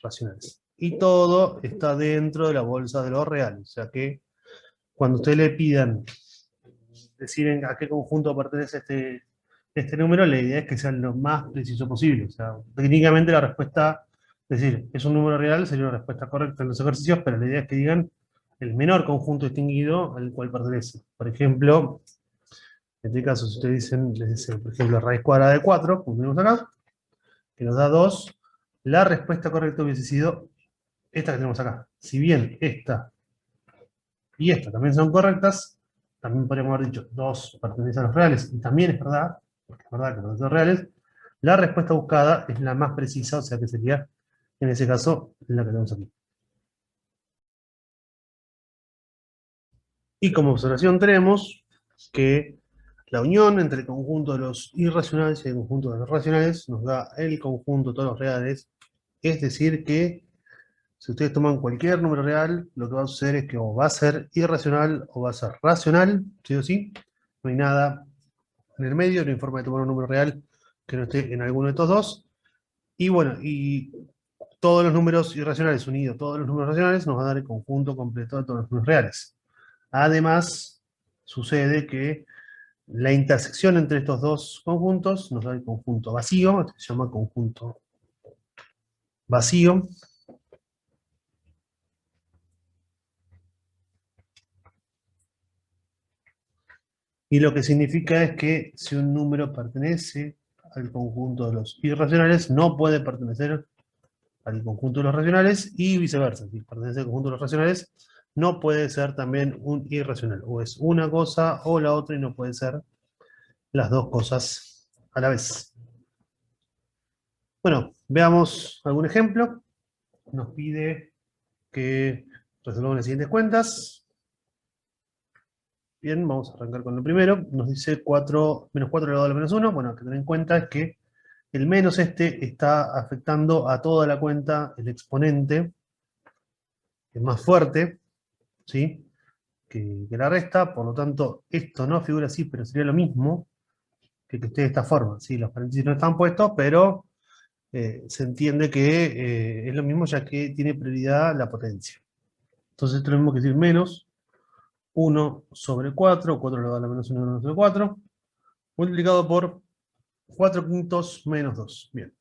[SPEAKER 1] racionales. Y todo está dentro de la bolsa de los reales. O sea que cuando ustedes le pidan decir a qué conjunto pertenece este número, la idea es que sea lo más preciso posible. O sea, técnicamente la respuesta, es decir, es un número real, sería una respuesta correcta en los ejercicios, pero la idea es que digan el menor conjunto distinguido al cual pertenece. Por ejemplo, en este caso, si ustedes dicen, les dicen, por ejemplo, raíz cuadrada de 4, como tenemos acá, que nos da 2, la respuesta correcta hubiese sido esta que tenemos acá. Si bien esta y esta también son correctas, también podríamos haber dicho 2 pertenece a los reales, y también es verdad, porque es verdad que los dos reales, la respuesta buscada es la más precisa, o sea que sería, en ese caso, la que tenemos aquí. Y como observación tenemos que la unión entre el conjunto de los irracionales y el conjunto de los racionales nos da el conjunto de todos los reales, es decir que si ustedes toman cualquier número real, lo que va a suceder es que o va a ser irracional o va a ser racional, sí o sí. No hay nada en el medio, no hay forma de tomar un número real que no esté en alguno de estos dos. Y bueno, y todos los números irracionales unidos, todos los números racionales, nos va a dar el conjunto completo de todos los números reales. Además, sucede que la intersección entre estos dos conjuntos nos da el conjunto vacío, este se llama conjunto vacío. Y lo que significa es que si un número pertenece al conjunto de los irracionales, no puede pertenecer al conjunto de los racionales, y viceversa. Si pertenece al conjunto de los racionales, no puede ser también un irracional. O es una cosa o la otra, y no puede ser las dos cosas a la vez. Bueno, veamos algún ejemplo. Nos pide que resolvamos las siguientes cuentas. Bien, vamos a arrancar con lo primero. Nos dice 4, menos 4 elevado a la menos 1. Bueno, lo que tener en cuenta es que el menos este está afectando a toda la cuenta, el exponente, que es más fuerte, ¿sí? que la resta, por lo tanto, esto no figura así, pero sería lo mismo que esté de esta forma. ¿Sí? Los paréntesis no están puestos, pero se entiende que es lo mismo, ya que tiene prioridad la potencia. Entonces tenemos que decir menos 1 sobre 4, 4 elevado a la menos 1 sobre 4, multiplicado por 4 quintos menos 2. Bien.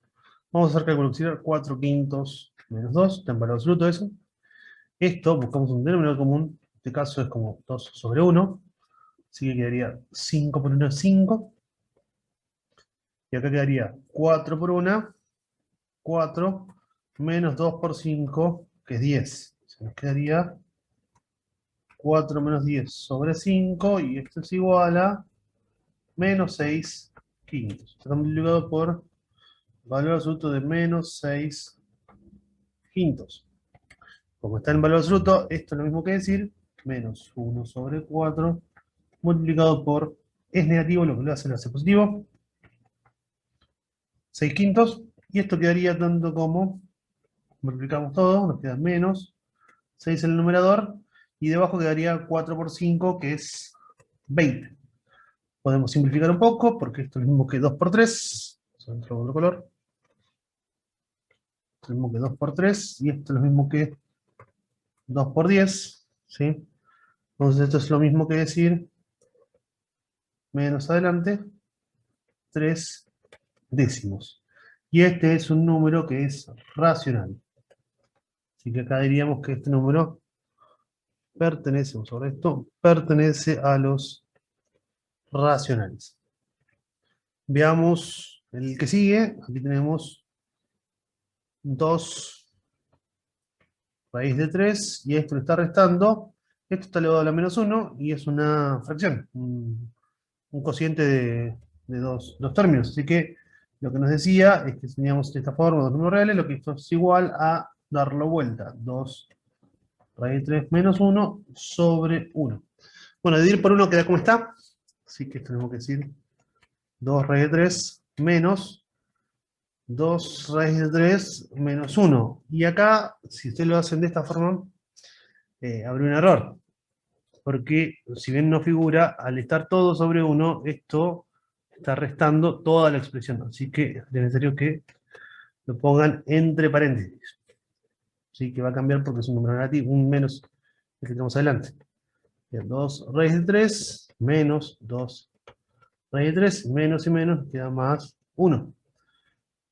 [SPEAKER 1] Vamos a hacer cálculo auxiliar, 4 quintos menos 2, está en valor absoluto eso. Esto, buscamos un denominador común, este caso es como 2 sobre 1. Así que quedaría 5 por 1 es 5. Y acá quedaría 4 por 1, 4, menos 2 por 5, que es 10. Se nos quedaría 4 menos 10 sobre 5, y esto es igual a menos 6 quintos. Está multiplicado por valor absoluto de menos 6 quintos. Como está en valor absoluto, esto es lo mismo que decir menos 1 sobre 4 multiplicado por, es negativo, lo que lo hace positivo, 6 quintos, y esto quedaría tanto como, multiplicamos todo, nos queda menos 6 en el numerador, y debajo quedaría 4 por 5, que es 20. Podemos simplificar un poco, porque esto es lo mismo que 2 por 3, otro color, es lo mismo que 2 por 3, y esto es lo mismo que 2 por 10, ¿sí? Entonces esto es lo mismo que decir, menos adelante, 3 décimos. Y este es un número que es racional. Así que acá diríamos que este número pertenece, sobre esto, pertenece a los racionales. Veamos el que sigue. Aquí tenemos 2 raíz de 3, y esto le está restando. Esto está elevado a la menos 1, y es una fracción, un cociente de dos términos. Así que lo que nos decía es que teníamos de esta forma dos números reales, lo que esto es igual a darlo vuelta. 2 raíz de 3 menos 1 sobre 1. Bueno, dividir por 1 queda como está. Así que tenemos que decir 2 raíz de 3 menos 2 raíz de 3 menos 1. Y acá, si ustedes lo hacen de esta forma, habría un error. Porque si bien no figura, al estar todo sobre 1, esto está restando toda la expresión. Así que es necesario que lo pongan entre paréntesis. Así que va a cambiar porque es un número negativo, un menos el que tenemos adelante. 2 raíz de 3 menos 2 raíz de 3, menos y menos, queda más 1.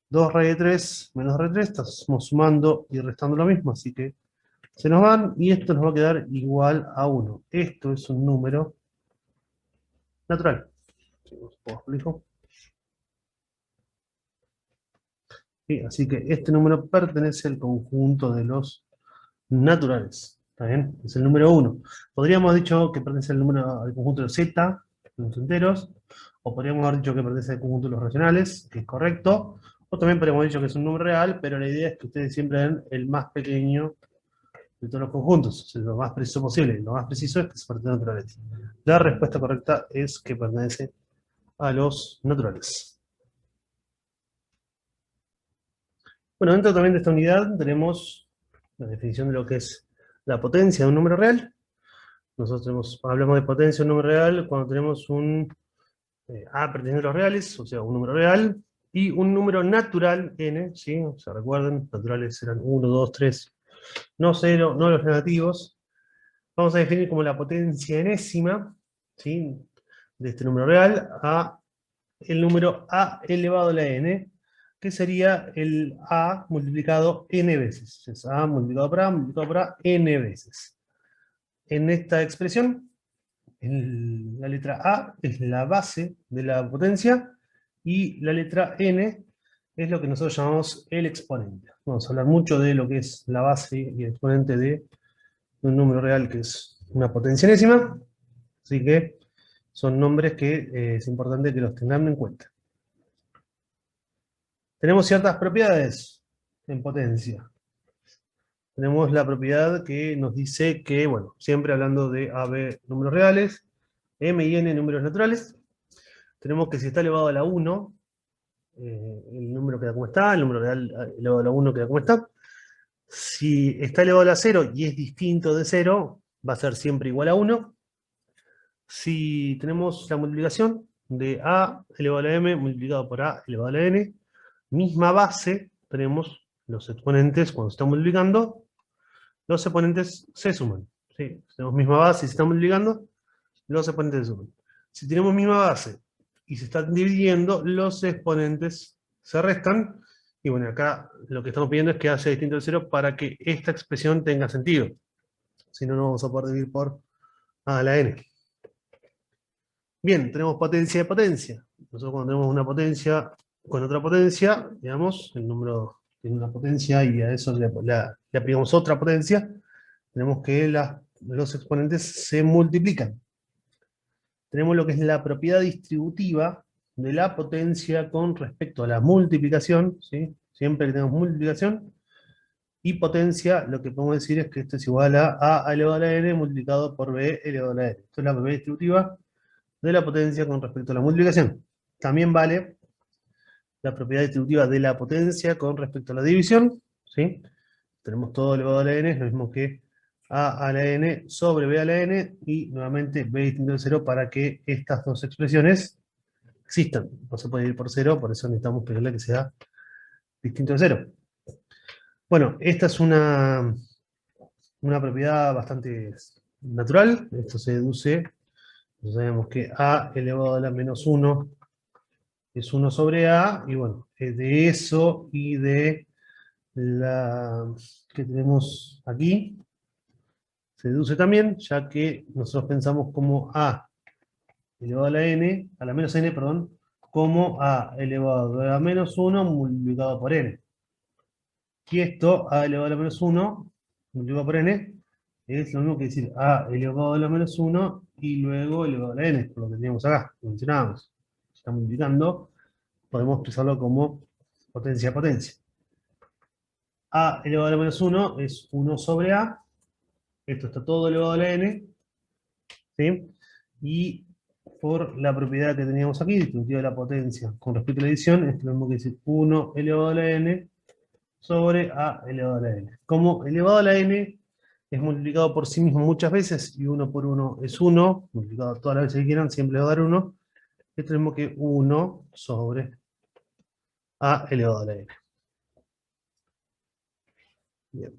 [SPEAKER 1] 2 raíz de 3 menos raíz de 3, estamos sumando y restando lo mismo, así que se nos van, y esto nos va a quedar igual a 1. Esto es un número natural. ¿Sí? Así que este número pertenece al conjunto de los naturales. ¿Está bien? Es el número 1. Podríamos haber dicho que pertenece al conjunto de los z, los enteros, o podríamos haber dicho que pertenece al conjunto de los racionales, que es correcto, o también podríamos haber dicho que es un número real, pero la idea es que ustedes siempre den el más pequeño de todos los conjuntos, o sea, lo más preciso posible. Lo más preciso es que se pertenece a naturales. La respuesta correcta es que pertenece a los naturales. Bueno, dentro también de esta unidad tenemos la definición de lo que es la potencia de un número real. Nosotros hablamos de potencia de un número real cuando tenemos un A perteneciente a los reales, o sea, un número real, y un número natural, n, ¿sí? O sea, recuerden, naturales eran 1, 2, 3, no 0, no los negativos. Vamos a definir como la potencia enésima, ¿sí?, de este número real a el número a elevado a la n, que sería el a multiplicado n veces. Es a multiplicado por a multiplicado por a n veces. En esta expresión, la letra A es la base de la potencia, y la letra N es lo que nosotros llamamos el exponente. Vamos a hablar mucho de lo que es la base y el exponente de un número real, que es una potencia enésima. Así que son nombres que es importante que los tengan en cuenta. Tenemos ciertas propiedades en potencia. Tenemos la propiedad que nos dice que, bueno, siempre hablando de A, B, números reales, M y N, números naturales, tenemos que si está elevado a la 1, el número queda como está, el número real elevado a la 1 queda como está. Si está elevado a la 0 y es distinto de 0, va a ser siempre igual a 1. Si tenemos la multiplicación de A elevado a la M multiplicado por A elevado a la N, misma base, tenemos los exponentes cuando se están multiplicando, los exponentes se suman. ¿Sí? Si tenemos misma base y se están multiplicando, los exponentes se suman. Si tenemos misma base y se están dividiendo, los exponentes se restan. Y bueno, acá lo que estamos pidiendo es que sea distinto de 0 para que esta expresión tenga sentido. si no, no vamos a poder dividir por a a la n. Bien, tenemos potencia de potencia. Nosotros cuando tenemos una potencia con otra potencia, digamos, el número tiene una potencia y a eso le aplicamos otra potencia, tenemos que los exponentes se multiplican. Tenemos lo que es la propiedad distributiva de la potencia con respecto a la multiplicación, ¿sí? Siempre que tenemos multiplicación, y potencia, lo que podemos decir es que esto es igual a elevado a la n multiplicado por b elevado a la n. Esto es la propiedad distributiva de la potencia con respecto a la multiplicación. También vale la propiedad distributiva de la potencia con respecto a la división, ¿sí? Tenemos todo elevado a la n, es lo mismo que a a la n sobre b a la n, y nuevamente b distinto de 0 para que estas dos expresiones existan. No se puede ir por 0, por eso necesitamos pedirle que sea distinto de 0. Bueno, esta es una propiedad bastante natural. Esto se deduce. Sabemos que a elevado a la menos 1 es 1 sobre a, y bueno, de eso y de la que tenemos aquí, se deduce también, ya que nosotros pensamos como a elevado a la n, a la menos n, perdón, como a elevado a la menos 1 multiplicado por n. Y esto, a elevado a la menos 1 multiplicado por n, es lo mismo que decir a elevado a la menos 1 y luego elevado a la n, por lo que teníamos acá, lo mencionábamos. Está multiplicando, podemos expresarlo como potencia a potencia. A elevado a la menos 1 es 1 sobre a, esto está todo elevado a la n, ¿sí? Y por la propiedad que teníamos aquí, distributiva de la potencia con respecto a la división, es lo mismo que decir 1 elevado a la n sobre a elevado a la n. Como elevado a la n es multiplicado por sí mismo muchas veces, y 1 por 1 es 1, multiplicado todas las veces que quieran, siempre les va a dar 1, esto es lo mismo que 1 sobre a elevado a la n. Bien.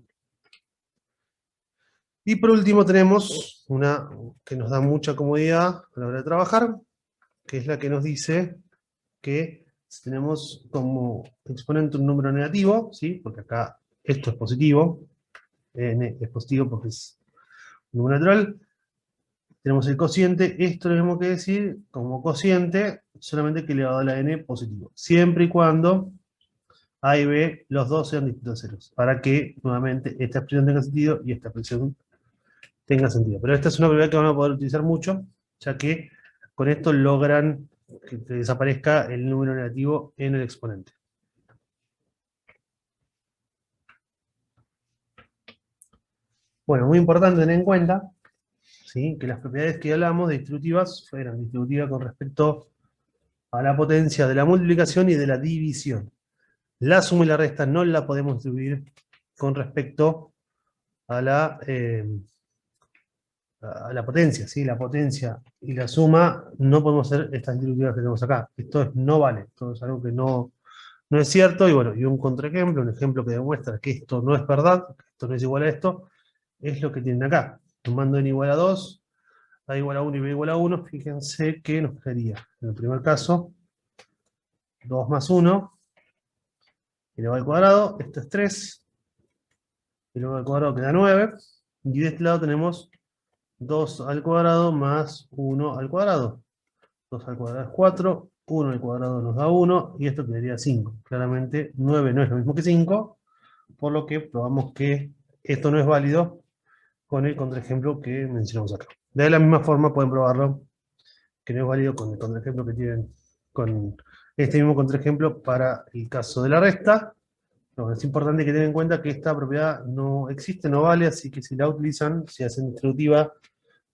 [SPEAKER 1] Y por último tenemos una que nos da mucha comodidad a la hora de trabajar, que es la que nos dice que si tenemos como exponente un número negativo, ¿sí? Porque acá esto es positivo, n es positivo porque es un número natural, tenemos el cociente, esto lo mismo que decir como cociente, solamente que elevado a la n positivo, siempre y cuando a y b, los dos sean distintos ceros, para que nuevamente esta expresión tenga sentido y esta expresión tenga sentido. Pero esta es una propiedad que van a poder utilizar mucho, ya que con esto logran que desaparezca el número negativo en el exponente. Bueno, muy importante tener en cuenta, ¿sí?, que las propiedades que hablamos de distributivas fueran distributivas con respecto a la potencia de la multiplicación y de la división. La suma y la resta no la podemos distribuir con respecto a la potencia, ¿sí? La potencia y la suma no podemos hacer estas distributivas que tenemos acá. Esto no vale, esto es algo que no es cierto, y bueno, y un contraejemplo, un ejemplo que demuestra que esto no es verdad, que esto no es igual a esto, es lo que tienen acá. Tomando n igual a 2, a igual a 1 y b igual a 1, fíjense que nos quedaría, en el primer caso, 2 más 1, elevado al cuadrado, esto es 3, elevado al cuadrado queda 9, y de este lado tenemos 2 al cuadrado más 1 al cuadrado. 2 al cuadrado es 4, 1 al cuadrado nos da 1, y esto quedaría 5. Claramente 9 no es lo mismo que 5, por lo que probamos que esto no es válido con el contraejemplo que mencionamos acá. De la misma forma pueden probarlo, que no es válido con el contraejemplo que tienen con este mismo contraejemplo para el caso de la resta. No, es importante que tengan en cuenta que esta propiedad no existe, no vale, así que si la utilizan, si hacen distributiva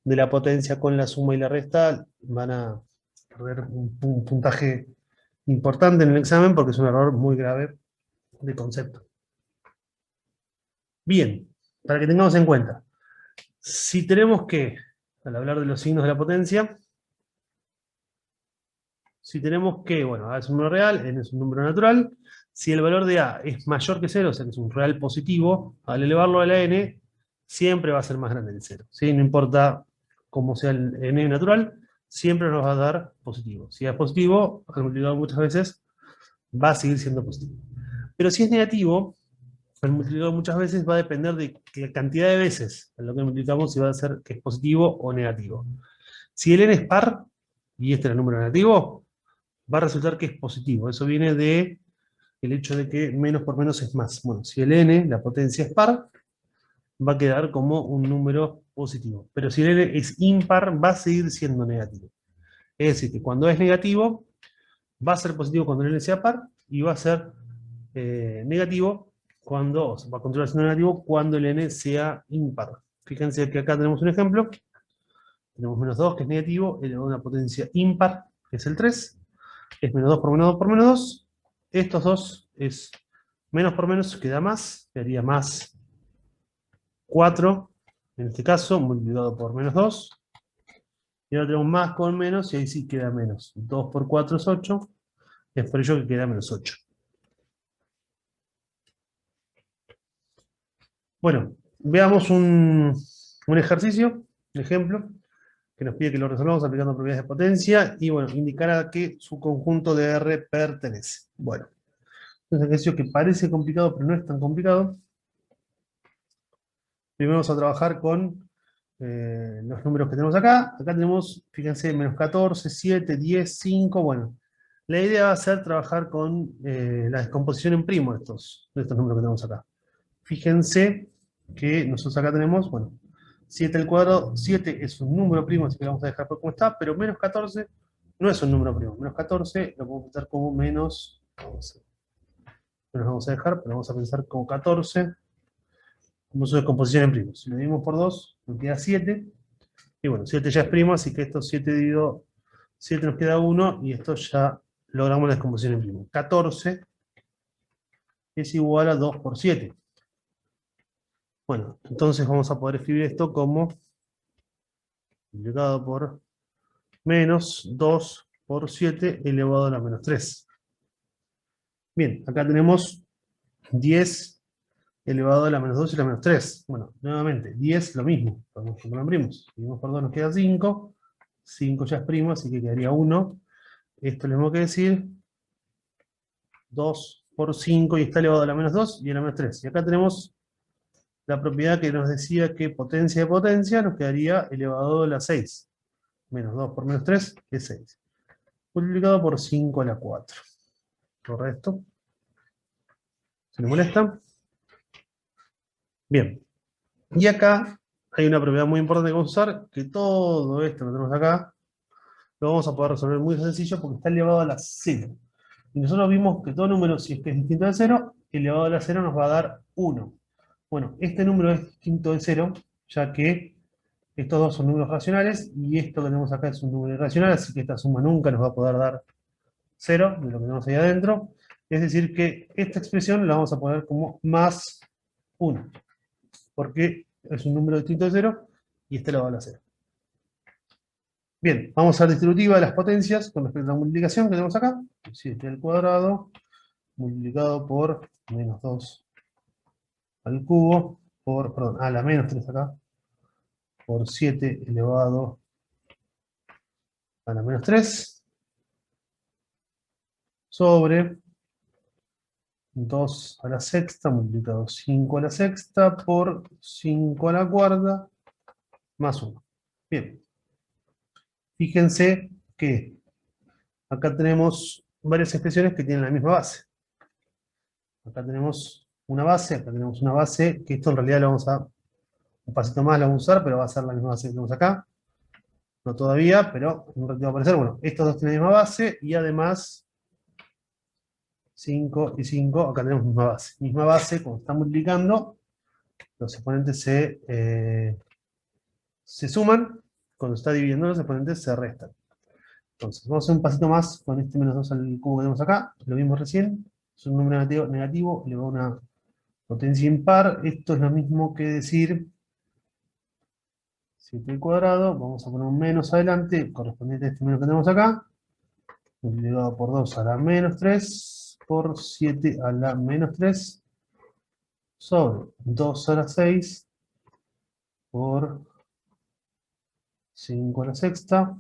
[SPEAKER 1] de la potencia con la suma y la resta, van a perder un puntaje importante en el examen porque es un error muy grave de concepto. Bien, para que tengamos en cuenta, si tenemos que, al hablar de los signos de la potencia, si tenemos que, bueno, A es un número real, N es un número natural, si el valor de A es mayor que 0, o sea que es un real positivo, al elevarlo a la N, siempre va a ser más grande que 0, ¿sí? No importa cómo sea el N natural, siempre nos va a dar positivo. Si es positivo, al multiplicar muchas veces, va a seguir siendo positivo. Pero si es negativo, El multiplicador muchas veces va a depender de la cantidad de veces en lo que multiplicamos si va a ser que es positivo o negativo. Si el n es par, y este es el número negativo, va a resultar que es positivo. Eso viene de el hecho de que menos por menos es más. Bueno, si el n, la potencia es par, va a quedar como un número positivo. Pero si el n es impar, va a seguir siendo negativo. Es decir, que cuando es negativo, va a ser positivo cuando el n sea par, y va a ser negativo cuando, o sea, va a continuar siendo negativo cuando el n sea impar. Fíjense que acá tenemos un ejemplo. Tenemos menos 2, que es negativo, elevado a una potencia impar, que es el 3. Es menos 2 por menos 2 por menos 2. Estos dos es menos por menos, queda más, quedaría más 4, en este caso, multiplicado por menos 2. Y ahora tenemos más con menos, y ahí sí queda menos. 2 por 4 es 8, es por ello que queda menos 8. Bueno, veamos un ejercicio, un ejemplo, que nos pide que lo resolvamos aplicando propiedades de potencia, y bueno, indicar a qué su conjunto de R pertenece. Bueno, es un ejercicio que parece complicado, pero no es tan complicado. Primero vamos a trabajar con los números que tenemos acá. Acá tenemos, fíjense, menos 14, 7, 10, 5. Bueno, la idea va a ser trabajar con la descomposición en primo de estos números que tenemos acá. Fíjense que nosotros acá tenemos, bueno, 7 al cuadrado. 7 es un número primo, así que lo vamos a dejar por como está, pero menos 14 no es un número primo. Menos 14 lo podemos pensar como menos, no nos vamos a dejar, pero vamos a pensar como 14, como su descomposición en primos. Si lo dividimos por 2, nos queda 7. Y bueno, 7 ya es primo, así que esto 7 dividido 7 nos queda 1, y esto ya logramos la descomposición en primo. 14 es igual a 2 por 7. Bueno, entonces vamos a poder escribir esto como multiplicado por menos 2 por 7 elevado a la menos 3. Bien, acá tenemos 10 elevado a la menos 2 y la menos 3. Bueno, nuevamente, 10 lo mismo, podemos poner primos. Dividimos por 2 nos queda 5. 5 ya es primo, así que quedaría 1. Esto le tenemos que decir 2 por 5, y está elevado a la menos 2 y a la menos 3. Y acá tenemos la propiedad que nos decía que potencia de potencia nos quedaría elevado a la 6. Menos 2 por menos 3 es 6. Multiplicado por 5 a la 4. ¿Correcto? ¿Se le molesta? Bien. Y acá hay una propiedad muy importante que vamos a usar, que todo esto que tenemos acá lo vamos a poder resolver muy sencillo porque está elevado a la 0. Y nosotros vimos que todo número, si es que es distinto de 0, elevado a la 0 nos va a dar 1. Bueno, este número es distinto de 0, ya que estos dos son números racionales, y esto que tenemos acá es un número irracional, así que esta suma nunca nos va a poder dar 0, de lo que tenemos ahí adentro. Es decir, que esta expresión la vamos a poner como más 1, porque es un número distinto de 0, y este lo va a 0. Bien, vamos a la distributiva de las potencias con respecto a la multiplicación que tenemos acá. 7 al cuadrado multiplicado por menos 2 al cubo, por, perdón, a la menos 3 acá, por 7 elevado a la menos 3, sobre 2 a la sexta multiplicado 5 a la sexta por 5 a la cuarta más 1. Bien, fíjense que acá tenemos varias expresiones que tienen la misma base. Acá tenemos una base, acá tenemos una base, que esto en realidad lo vamos a, un pasito más lo vamos a usar, pero va a ser la misma base que tenemos acá. No todavía, pero en un ratito va a aparecer. Bueno, estos dos tienen la misma base, y además 5 y 5, acá tenemos misma base. Misma base, cuando está multiplicando, los exponentes se suman, cuando está dividiendo los exponentes se restan. Entonces, vamos a hacer un pasito más con este menos 2 al cubo que tenemos acá, lo vimos recién, es un número negativo, le va a una potencia impar. Esto es lo mismo que decir 7 al cuadrado, vamos a poner un menos adelante, correspondiente a este menos que tenemos acá, multiplicado por 2 a la menos 3, por 7 a la menos 3, sobre 2 a la 6, por 5 a la sexta,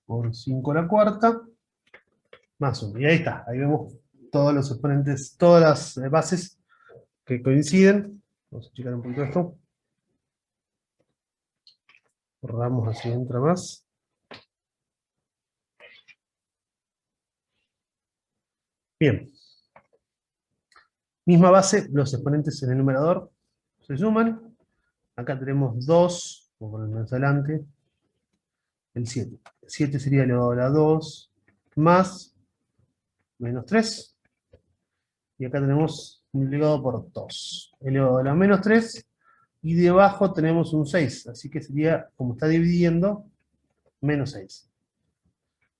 [SPEAKER 1] por 5 a la cuarta, más 1. Y ahí está, ahí vemos todos los exponentes, todas las bases que coinciden. Vamos a checar un poquito esto. Borramos así, entra más. Bien. Misma base, los exponentes en el numerador se suman. Acá tenemos 2, vamos a poner más adelante, el 7. 7 sería elevado a la 2 más menos 3. Y acá tenemos multiplicado por 2. Elevado a la menos 3. Y debajo tenemos un 6. Así que sería, como está dividiendo, menos 6.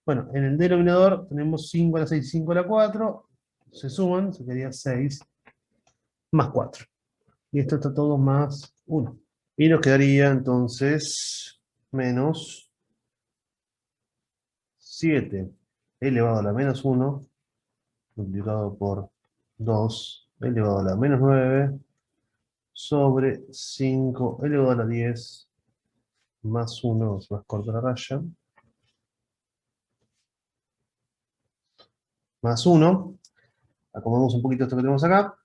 [SPEAKER 1] Bueno, en el denominador tenemos 5 a la 6 y 5 a la 4. Se suman, se quedaría 6 más 4. Y esto está todo más 1. Y nos quedaría entonces menos 7 elevado a la menos 1 multiplicado por 2 elevado a la menos 9 sobre 5 elevado a la 10 más 1, más corta la raya, más 1. Acomodamos un poquito esto que tenemos acá.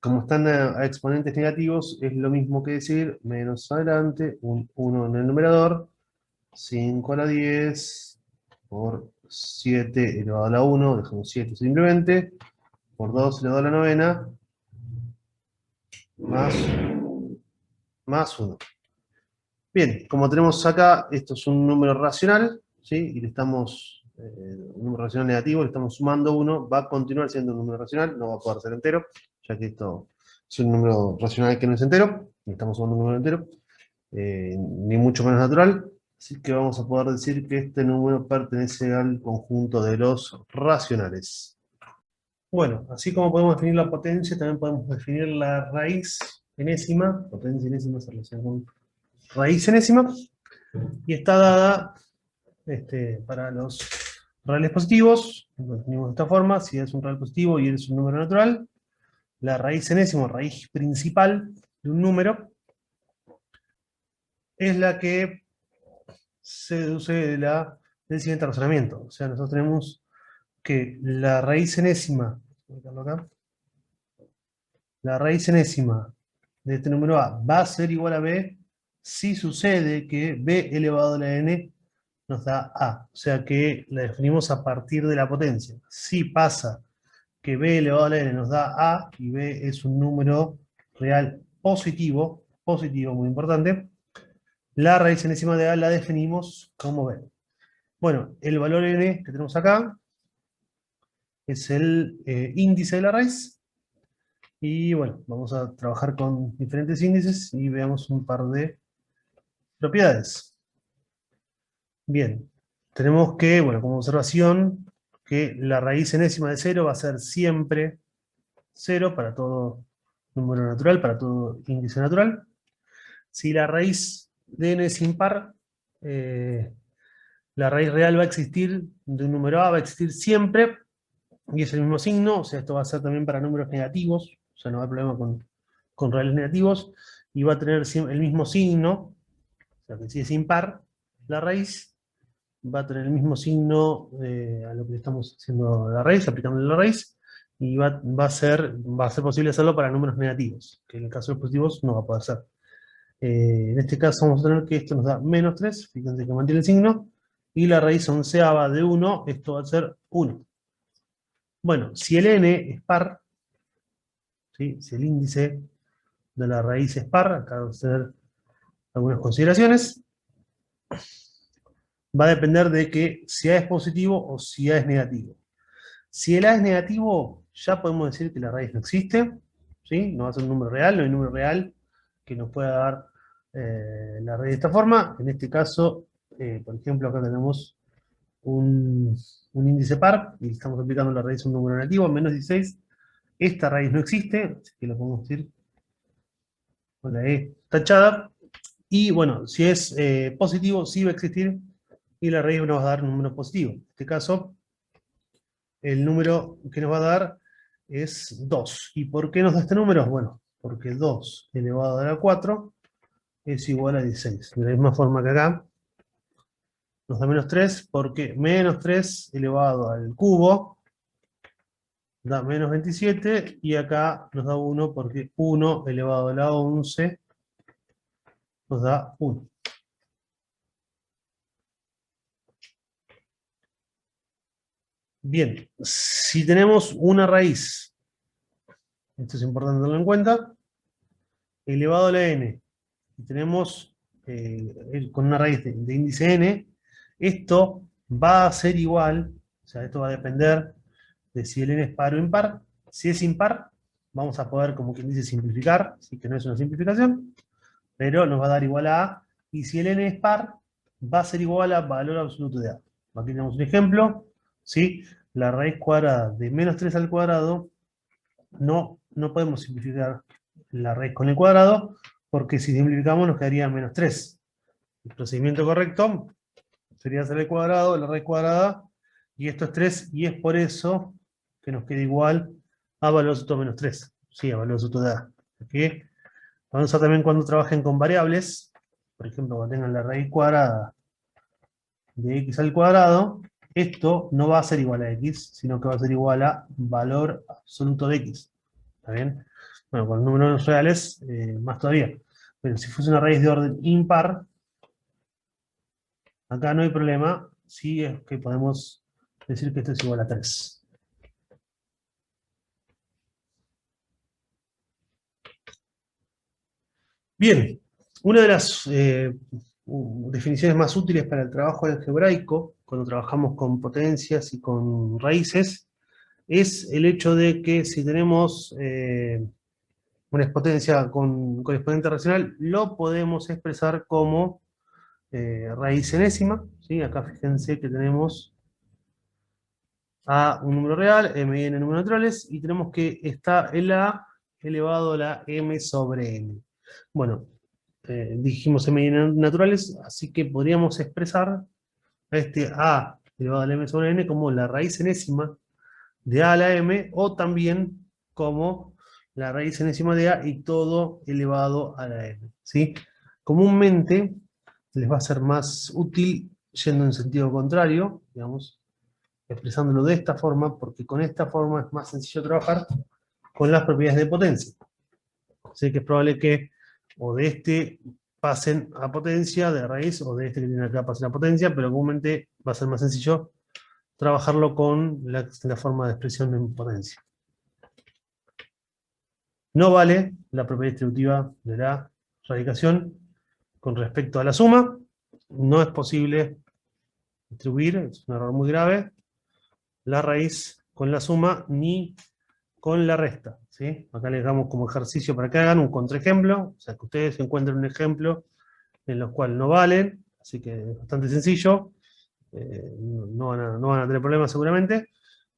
[SPEAKER 1] Como están a exponentes negativos, es lo mismo que decir menos adelante, un 1 en el numerador, 5 a la 10 por 7 elevado a la 1, dejamos 7 simplemente, por 2 elevado a la novena, más 1. Bien, como tenemos acá, esto es un número racional, ¿sí? Y le estamos, un número racional negativo, le estamos sumando 1, va a continuar siendo un número racional, no va a poder ser entero, ya que esto es un número racional que no es entero, y estamos sumando un número entero, ni mucho menos natural, así que vamos a poder decir que este número pertenece al conjunto de los racionales. Bueno, así como podemos definir la potencia, también podemos definir la raíz enésima. Potencia enésima se relaciona con raíz enésima, y está dada para los reales positivos. Lo definimos de esta forma: si es un real positivo y es un número natural, la raíz enésima, raíz principal de un número, es la que se deduce del siguiente razonamiento. O sea, nosotros tenemos que la raíz enésima, acá, la raíz enésima de este número A va a ser igual a B si sucede que B elevado a la n nos da A. O sea que la definimos a partir de la potencia. Si pasa que B elevado a la n nos da A, y B es un número real positivo, muy importante, la raíz enésima de A la definimos como B. Bueno, el valor n que tenemos acá es el índice de la raíz. Y bueno, vamos a trabajar con diferentes índices y veamos un par de propiedades. Bien, tenemos que, bueno, como observación, que la raíz enésima de 0 va a ser siempre 0 para todo número natural, para todo índice natural. Si la raíz de n es impar, la raíz real va a existir de un número A, va a existir siempre, y es el mismo signo. O sea, esto va a ser también para números negativos, o sea, no va a haber problema con reales negativos, y va a tener el mismo signo. O sea, que si es impar, la raíz va a tener el mismo signo a lo que estamos haciendo la raíz, aplicándole la raíz, y va a ser posible hacerlo para números negativos, que en el caso de los positivos no va a poder ser. En este caso vamos a tener que esto nos da menos 3, fíjense que mantiene el signo, y la raíz onceava de 1, esto va a ser 1. Bueno, si el n es par, ¿sí? Si el índice de la raíz es par, acá vamos a tener algunas consideraciones, va a depender de que si A es positivo o si A es negativo. Si el A es negativo, ya podemos decir que la raíz no existe, ¿sí? No va a ser un número real, no hay número real que nos pueda dar la raíz de esta forma. En este caso, por ejemplo, acá tenemos un índice par, y estamos aplicando la raíz a un número negativo, menos 16. Esta raíz no existe, así que lo podemos decir con la E tachada. Y bueno, si es positivo, sí va a existir, y la raíz nos va a dar un número positivo. En este caso, el número que nos va a dar es 2. ¿Y por qué nos da este número? Bueno, porque 2 elevado a la 4 es igual a 16. De la misma forma que acá, nos da menos 3 porque menos 3 elevado al cubo da menos 27 y acá nos da 1 porque 1 elevado a la 11 nos da 1. Bien, si tenemos una raíz, esto es importante tenerlo en cuenta, elevado a la n, y tenemos con una raíz de índice n, esto va a ser igual, o sea, esto va a depender de si el n es par o impar. Si es impar, vamos a poder, como quien dice, simplificar, así que no es una simplificación, pero nos va a dar igual a A, y si el n es par, va a ser igual a valor absoluto de A. Aquí tenemos un ejemplo, ¿sí? La raíz cuadrada de menos 3 al cuadrado, no podemos simplificar la raíz con el cuadrado, porque si simplificamos nos quedaría menos 3. El procedimiento correcto sería hacer el cuadrado, la raíz cuadrada, y esto es 3, y es por eso que nos queda igual a valor absoluto menos 3. Sí, a valor absoluto de A. ¿Okay? Vamos a también cuando trabajen con variables, por ejemplo, cuando tengan la raíz cuadrada de x al cuadrado, esto no va a ser igual a x, sino que va a ser igual a valor absoluto de x. ¿Está bien? Bueno, con números reales, más todavía. Pero si fuese una raíz de orden impar, acá no hay problema, sí es que podemos decir que esto es igual a 3. Bien, una de las definiciones más útiles para el trabajo algebraico, cuando trabajamos con potencias y con raíces, es el hecho de que si tenemos una exponencia con exponente racional, lo podemos expresar como raíz enésima, ¿sí? Acá fíjense que tenemos A un número real, M y N números naturales, y tenemos que está el A elevado a la M sobre N. Bueno, dijimos M y N naturales, así que podríamos expresar a este A elevado a la M sobre N como la raíz enésima de A a la M, o también como la raíz enésima de A y todo elevado a la M, ¿sí? Comúnmente les va a ser más útil yendo en sentido contrario, digamos, expresándolo de esta forma, porque con esta forma es más sencillo trabajar con las propiedades de potencia. Así que es probable que o de este pasen a potencia de raíz, o de este que tiene acá pasen a potencia, pero comúnmente va a ser más sencillo trabajarlo con la forma de expresión en potencia. No vale la propiedad distributiva de la radicación con respecto a la suma. No es posible distribuir, es un error muy grave, la raíz con la suma ni con la resta, ¿sí? Acá les damos como ejercicio para que hagan un contraejemplo, o sea, que ustedes encuentren un ejemplo en los cuales no valen, así que es bastante sencillo, no van a tener problemas seguramente,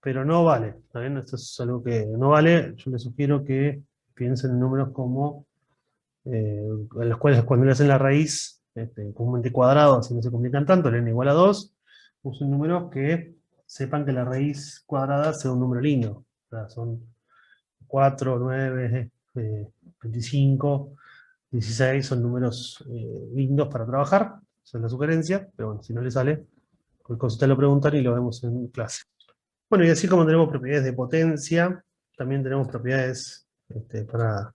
[SPEAKER 1] pero no vale, ¿está bien? Esto es algo que no vale. Yo les sugiero que piensen en números como, en los cuales cuando le hacen la raíz, comúnmente cuadrado, así no se complican tanto, le n igual a 2, usen números que sepan que la raíz cuadrada sea un número lindo, o sea, son 4, 9, 25, 16, son números lindos para trabajar, esa es la sugerencia, pero bueno, si no le sale, cualquier cosita lo preguntan y lo vemos en clase. Bueno, y así como tenemos propiedades de potencia, también tenemos propiedades para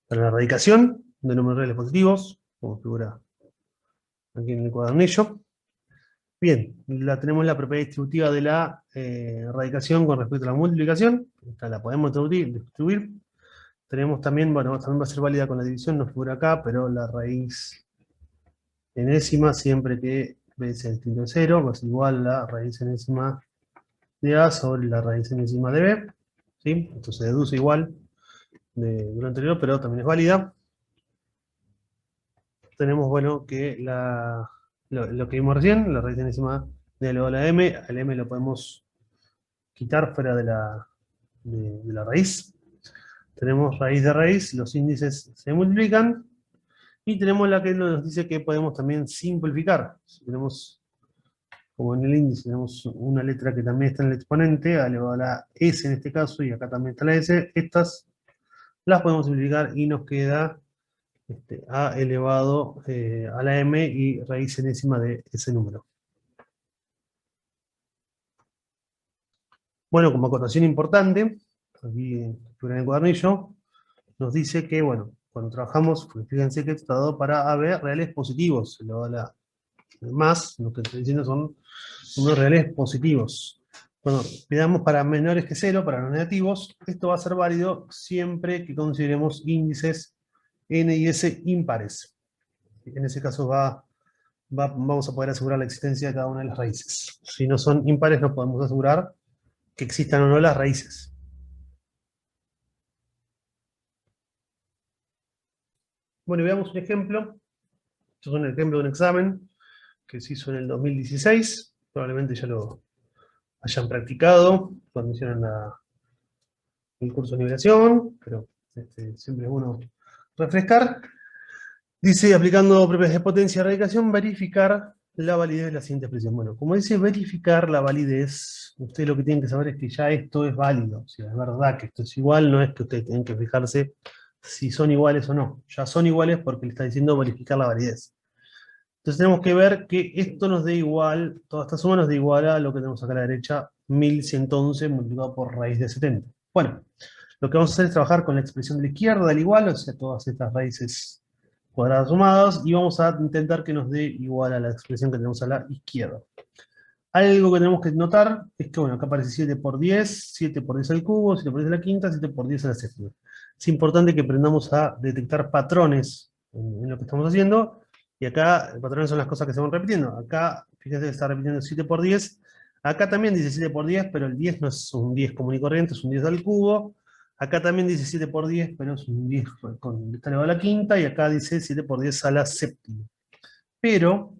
[SPEAKER 1] la radicación de números reales positivos, como figura aquí en el cuadernillo. Bien, tenemos la propiedad distributiva de la radicación con respecto a la multiplicación. Esta la podemos distribuir. Tenemos también, bueno, también va a ser válida con la división, no figura acá, pero la raíz enésima, siempre que b sea distinto de 0, va a ser igual a la raíz enésima de A sobre la raíz enésima de B. ¿Sí? Esto se deduce igual de lo anterior, pero también es válida. Tenemos, bueno, que lo que vimos recién, la raíz enésima de A elevado a la M, al M lo podemos quitar fuera de la raíz. Tenemos raíz de raíz, los índices se multiplican, y tenemos la que nos dice que podemos también simplificar. Si tenemos, como en el índice, tenemos una letra que también está en el exponente, A elevado a la S en este caso, y acá también está la S, estas las podemos simplificar y nos queda A elevado a la M y raíz enésima de ese número. Bueno, como acotación importante, aquí en el cuadernillo, nos dice que, bueno, cuando trabajamos, pues fíjense que está dado para AB reales positivos, elevado a la más, lo que estoy diciendo son números reales positivos. Bueno, pidamos para menores que cero, para los negativos, esto va a ser válido siempre que consideremos índices n y s impares. En ese caso vamos a poder asegurar la existencia de cada una de las raíces. Si no son impares, no podemos asegurar que existan o no las raíces. Bueno, y veamos un ejemplo. Esto es un ejemplo de un examen que se hizo en el 2016. Probablemente ya lo hayan practicado cuando hicieron el curso de nivelación, pero siempre es bueno refrescar. Dice, aplicando propiedades de potencia y radicación, verificar la validez de la siguiente expresión. Bueno, como dice verificar la validez, ustedes lo que tienen que saber es que ya esto es válido. Si es verdad que esto es igual, no es que ustedes tienen que fijarse si son iguales o no. Ya son iguales porque le está diciendo verificar la validez. Entonces tenemos que ver que esto nos dé igual, toda esta suma nos dé igual a lo que tenemos acá a la derecha, 1111 multiplicado por raíz de 70. Bueno, lo que vamos a hacer es trabajar con la expresión de la izquierda al igual, o sea, todas estas raíces cuadradas sumadas, y vamos a intentar que nos dé igual a la expresión que tenemos a la izquierda. Algo que tenemos que notar es que, bueno, acá aparece 7 por 10, 7 por 10 al cubo, 7 por 10 a la quinta, 7 por 10 a la séptima. Es importante que aprendamos a detectar patrones en lo que estamos haciendo, y acá patrones son las cosas que se van repitiendo. Acá, fíjense que está repitiendo 7 por 10, acá también dice 7 por 10, pero el 10 no es un 10 común y corriente, es un 10 al cubo. Acá también dice 7 por 10, pero es un 10 está elevado a la quinta, y acá dice 7 por 10 a la séptima. Pero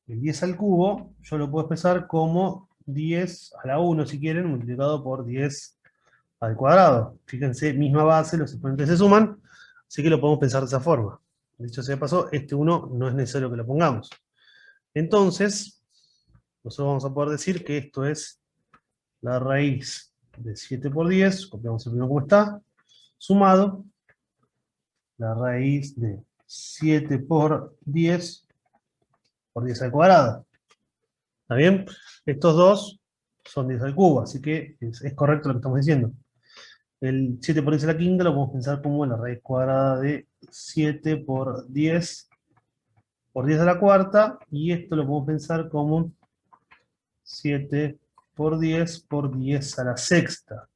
[SPEAKER 1] el 10 al cubo, yo lo puedo expresar como 10 a la 1, si quieren, multiplicado por 10 al cuadrado. Fíjense, misma base, los exponentes se suman, así que lo podemos pensar de esa forma. Dicho sea de paso, este 1 no es necesario que lo pongamos. Entonces, nosotros vamos a poder decir que esto es la raíz de 7 por 10, copiamos el primero como está, sumado la raíz de 7 por 10 al cuadrado. ¿Está bien? Estos dos son 10 al cubo, así que es correcto lo que estamos diciendo. El 7 por 10 a la quinta lo podemos pensar como la raíz cuadrada de 7 por 10 a la cuarta, y esto lo podemos pensar como 7 por 10 a la sexta.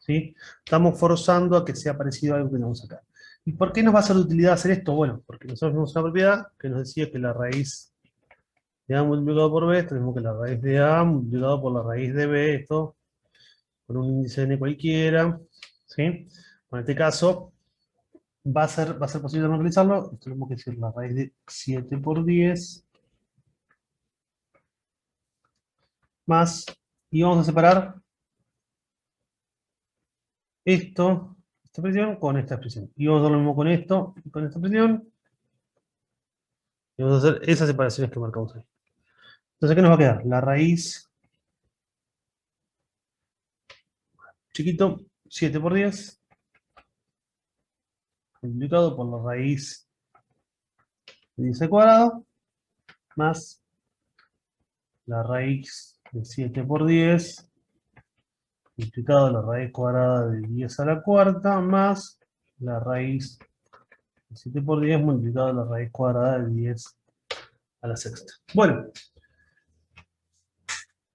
[SPEAKER 1] ¿Sí? Estamos forzando a que sea parecido a algo que tenemos acá. ¿Y por qué nos va a ser de utilidad hacer esto? Bueno, porque nosotros tenemos una propiedad que nos decía que la raíz de A multiplicado por B, tenemos que la raíz de A multiplicado por la raíz de B, esto con un índice n cualquiera, ¿sí? En este caso, va a ser posible normalizarlo. Tenemos que decir la raíz de 7 por 10 más, y vamos a separar esto, esta expresión, con esta expresión. Y vamos a hacer lo mismo con esto, y con esta expresión, y vamos a hacer esas separaciones que marcamos ahí. Entonces, ¿qué nos va a quedar? La raíz, chiquito, 7 por 10, multiplicado por la raíz de 10 al cuadrado, más la raíz de 7 por 10, multiplicado la raíz cuadrada de 10 a la cuarta, más la raíz de 7 por 10, multiplicado la raíz cuadrada de 10 a la sexta. Bueno,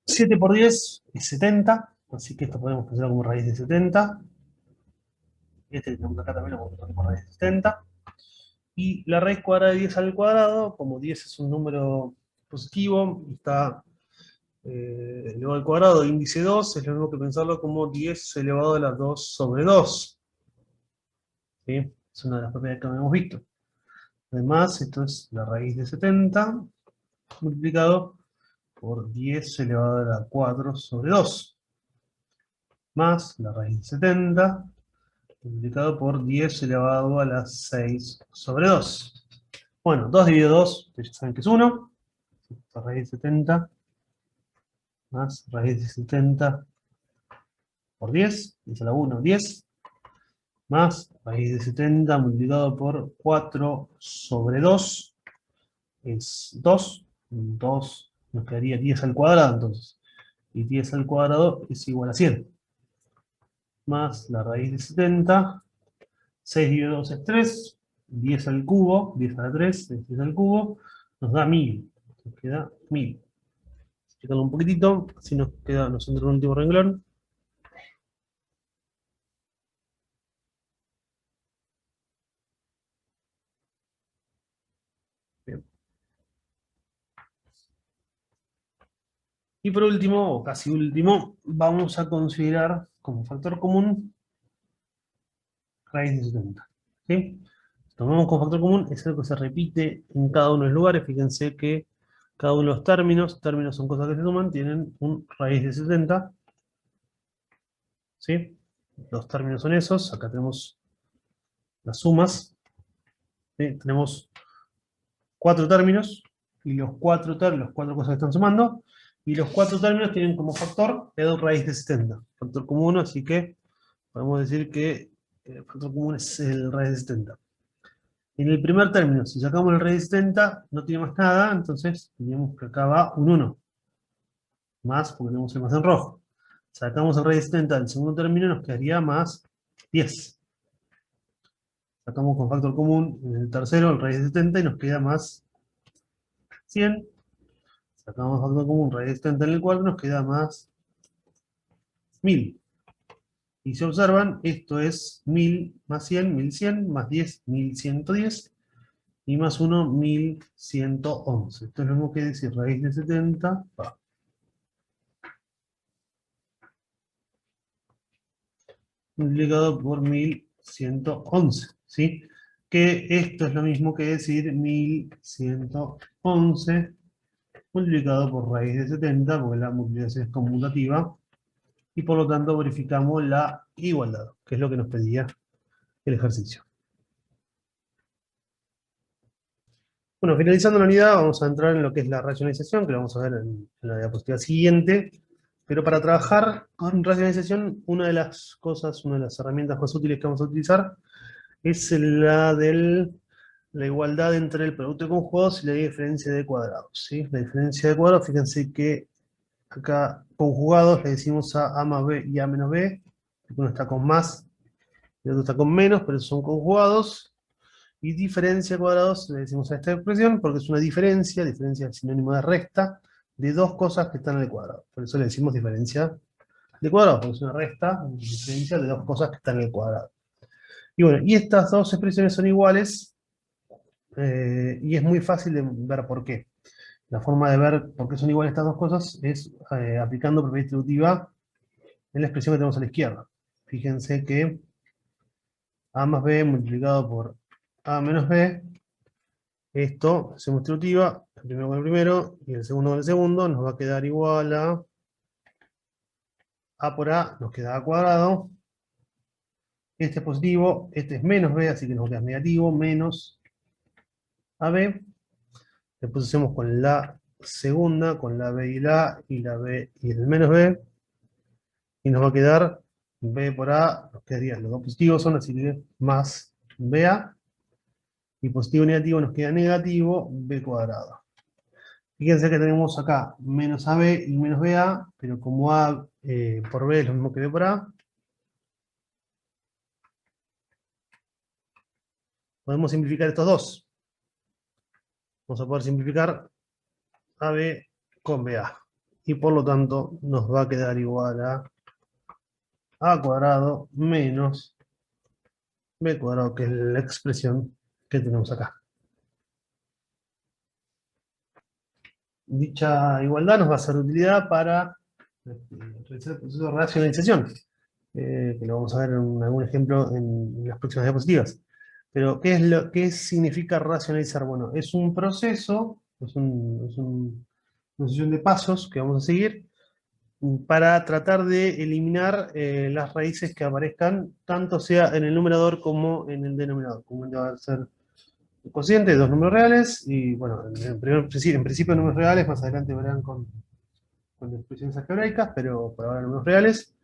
[SPEAKER 1] 7 por 10 es 70, así que esto podemos pensar como raíz de 70. Este que tenemos acá también lo podemos pensar como raíz de 70. Y la raíz cuadrada de 10 al cuadrado, como 10 es un número positivo, está elevado al cuadrado, índice 2, es lo mismo que pensarlo como 10 elevado a la 2 sobre 2. ¿Sí? Es una de las propiedades que habíamos visto. Además, esto es la raíz de 70 multiplicado por 10 elevado a la 4 sobre 2. Más la raíz de 70 multiplicado por 10 elevado a la 6 sobre 2. Bueno, 2 dividido 2, ustedes ya saben que es 1. La raíz de 70 más raíz de 70 por 10, 10 a la 1, 10. Más raíz de 70 multiplicado por 4 sobre 2 es 2. 2 nos quedaría 10 al cuadrado, entonces y 10 al cuadrado es igual a 100. Más la raíz de 70. 6 dividido 2 es 3. 10 al cubo, 10 a la 3, es 10 al cubo, nos da 1000. Nos queda 1000. Explicarlo un poquitito, así nos entra un último renglón. Bien. Y por último, o casi último, vamos a considerar como factor común raíz de 70. ¿Sí? Tomamos como factor común, es algo que se repite en cada uno de los lugares. Fíjense que cada uno de los términos son cosas que se suman, tienen un raíz de 70. ¿Sí? Los términos son esos. Acá tenemos las sumas. ¿Sí? Tenemos 4 términos, y los 4 cosas que están sumando, y los 4 términos tienen como factor la raíz de 70. Factor común, así que podemos decir que el factor común es el raíz de 70. En el primer término, si sacamos el raíz de 70, no tiene más nada, entonces tenemos que acá va un 1. Más, porque tenemos el más en rojo. Sacamos el raíz de 70 del segundo término, nos quedaría más 10. Sacamos con factor común en el tercero el raíz de 70 y nos queda más 100. Sacamos factor común raíz de 70 en el cuarto, nos queda más 1000. Y si observan, esto es 1000 más 100, 1100, más 10, 1110. Y más 1, 1111. Esto es lo mismo que decir raíz de 70 multiplicado por 1111. ¿Sí? Que esto es lo mismo que decir 1111 multiplicado por raíz de 70, porque la multiplicación es conmutativa. Y por lo tanto verificamos la igualdad, que es lo que nos pedía el ejercicio. Bueno, finalizando la unidad, vamos a entrar en lo que es la racionalización, que lo vamos a ver en la diapositiva siguiente. Pero para trabajar con racionalización, una de las herramientas más útiles que vamos a utilizar es la de la igualdad entre el producto de conjugados y la diferencia de cuadrados. ¿Sí? La diferencia de cuadrados, fíjense que acá conjugados le decimos a más b y a menos b. Uno está con más y el otro está con menos, pero esos son conjugados. Y diferencia de cuadrados le decimos a esta expresión porque es una diferencia es sinónimo de resta, de dos cosas que están en el cuadrado. Por eso le decimos diferencia de cuadrados, porque es una resta, una diferencia de dos cosas que están en el cuadrado. Y bueno, y estas dos expresiones son iguales, y es muy fácil de ver por qué. La forma de ver por qué son iguales estas dos cosas es aplicando propiedad distributiva en la expresión que tenemos a la izquierda. Fíjense que a más b multiplicado por a menos b, esto hacemos distributiva, el primero con el primero y el segundo con el segundo, nos va a quedar igual a por a, nos queda a cuadrado. Este es positivo, este es menos b, así que nos queda negativo, menos ab. Después hacemos con la segunda, con la b y la b y el menos b. Y nos va a quedar b por a, nos quedaría, los dos positivos son, así que más ba. Y positivo y negativo nos queda negativo b cuadrado. Fíjense que tenemos acá menos AB y menos BA, pero como A por B es lo mismo que B por A, podemos simplificar estos dos. Vamos a poder simplificar AB con BA. Y por lo tanto nos va a quedar igual a cuadrado menos B cuadrado, que es la expresión que tenemos acá. Dicha igualdad nos va a ser de utilidad para realizar el proceso de racionalización, que lo vamos a ver en algún ejemplo en las próximas diapositivas. Pero, ¿qué significa racionalizar? Bueno, es un proceso, una sucesión de pasos que vamos a seguir para tratar de eliminar las raíces que aparezcan, tanto sea en el numerador como en el denominador. Como va a ser el cociente de dos números reales, y bueno, en principio números reales, más adelante verán con expresiones algebraicas, pero por ahora números reales.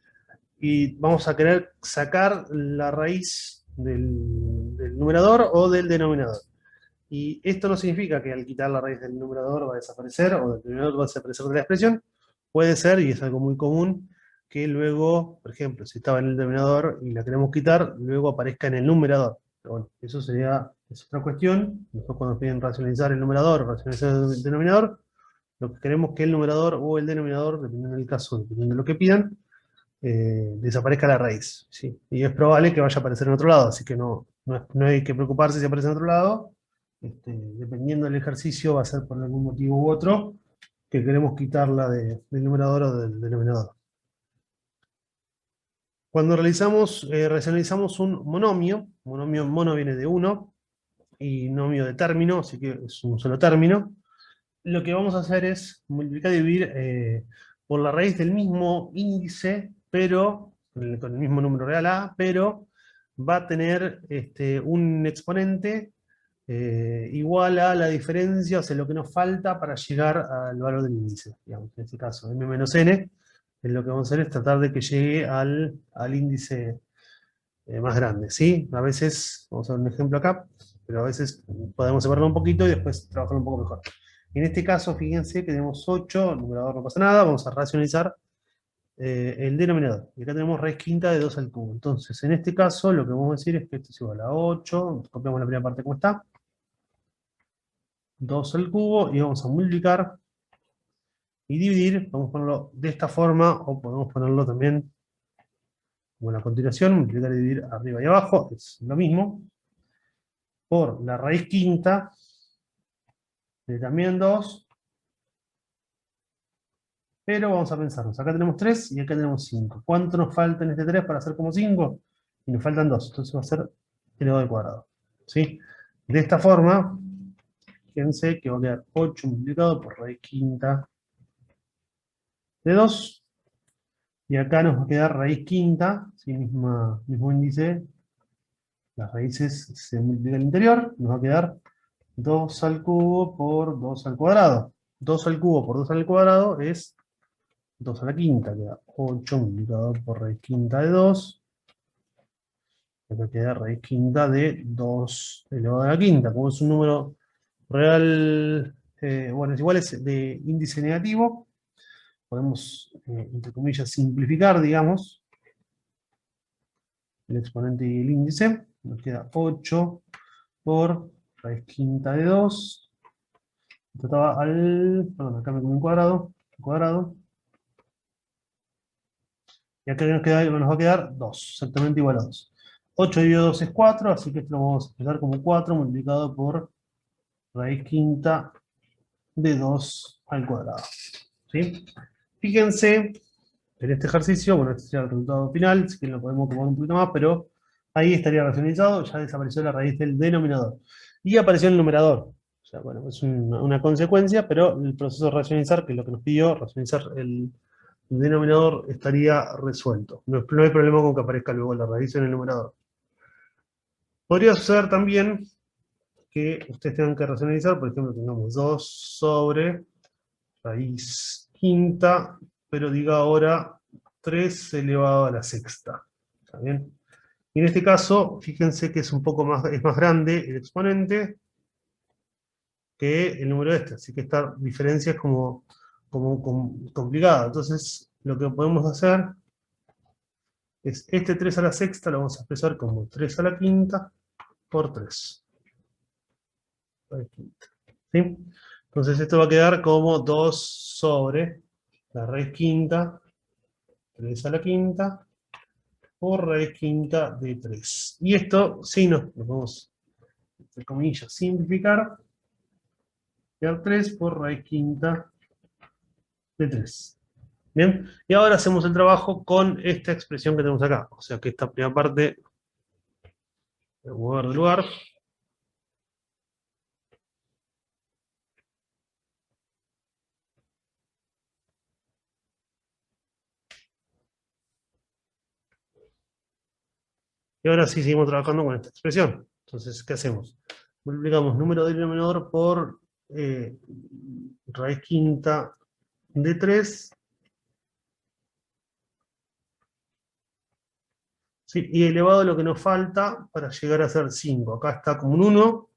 [SPEAKER 1] Y vamos a querer sacar la raíz del numerador o del denominador. Y esto no significa que al quitar la raíz del numerador va a desaparecer, o del denominador va a desaparecer de la expresión, Puede ser, y es algo muy común, que luego, por ejemplo, si estaba en el denominador y la queremos quitar, luego aparezca en el numerador. Pero bueno, eso es otra cuestión. Después cuando nos piden racionalizar el numerador, racionalizar el denominador, lo que queremos es que el numerador o el denominador, dependiendo del caso, dependiendo de lo que pidan, desaparezca la raíz, ¿sí? Y es probable que vaya a aparecer en otro lado, así que no hay que preocuparse si aparece en otro lado. Dependiendo del ejercicio, va a ser por algún motivo u otro que queremos quitarla del numerador o del denominador. Cuando racionalizamos un monomio mono viene de 1 y nomio de término, así que es un solo término. Lo que vamos a hacer es multiplicar y dividir por la raíz del mismo índice, pero con el mismo número real A, pero va a tener un exponente igual a la diferencia, o sea, lo que nos falta para llegar al valor del índice. Digamos, en este caso, m menos n, es lo que vamos a hacer es tratar de que llegue al índice más grande, ¿sí? A veces, vamos a ver un ejemplo acá, pero a veces podemos separarlo un poquito y después trabajarlo un poco mejor. En este caso, fíjense que tenemos 8, el numerador no pasa nada, vamos a racionalizar el denominador. Y acá tenemos raíz quinta de 2 al cubo. Entonces, en este caso, lo que vamos a decir es que esto es igual a 8, copiamos la primera parte como está, 2 al cubo, y vamos a multiplicar y dividir, vamos a ponerlo de esta forma, o podemos ponerlo también como a continuación, multiplicar y dividir arriba y abajo, es lo mismo, por la raíz quinta de también 2, pero vamos a pensarnos, acá tenemos 3 y acá tenemos 5. ¿Cuánto nos falta en este 3 para hacer como 5? Y nos faltan 2, entonces va a ser elevado al cuadrado. ¿Sí? De esta forma, fíjense que va a quedar 8 multiplicado por raíz quinta de 2, y acá nos va a quedar raíz quinta, ¿sí? Mismo índice, las raíces se multiplican al interior, nos va a quedar 2 al cubo por 2 al cuadrado. 2 al cubo por 2 al cuadrado es 2 a la quinta, queda 8 multiplicado por raíz quinta de 2. Acá queda raíz quinta de 2 elevado a la quinta. Como es un número real, bueno, es igual, es de índice negativo, podemos, entre comillas, simplificar, digamos, el exponente y el índice. Nos queda 8 por raíz quinta de 2. Esto estaba perdón, acá me comí un cuadrado. Y acá nos va a quedar 2, exactamente igual a 2. 8 dividido 2 es 4, así que esto lo vamos a expresar como 4 multiplicado por raíz quinta de 2 al cuadrado. ¿Sí? Fíjense, en este ejercicio, bueno, este sería el resultado final, si que lo podemos tomar un poquito más, pero ahí estaría racionalizado, ya desapareció la raíz del denominador. Y apareció el numerador. O sea, bueno, es una consecuencia, pero el proceso de racionalizar, que es lo que nos pidió, racionalizar el denominador, estaría resuelto. No hay problema con que aparezca luego la raíz en el numerador. Podría suceder también que ustedes tengan que racionalizar, por ejemplo, tengamos 2 sobre raíz quinta, pero diga ahora 3 elevado a la sexta. ¿Está bien? Y en este caso, fíjense que es es más grande el exponente que el número este, así que esta diferencia es como complicada. Entonces, lo que podemos hacer es este 3 a la sexta, lo vamos a expresar como 3 a la quinta por 3. ¿Sí? Entonces esto va a quedar como 2 sobre la raíz quinta, 3 a la quinta, por raíz quinta de 3. Y esto, si lo podemos, entre comillas, simplificar, quedar 3 por raíz quinta de 3. Bien, y ahora hacemos el trabajo con esta expresión que tenemos acá. O sea que esta primera parte, en lugar de lugar, y ahora sí seguimos trabajando con esta expresión. Entonces, ¿qué hacemos? Multiplicamos número del denominador por raíz quinta de 3. ¿Sí? Y elevado a lo que nos falta para llegar a ser 5. Acá está como un 1, o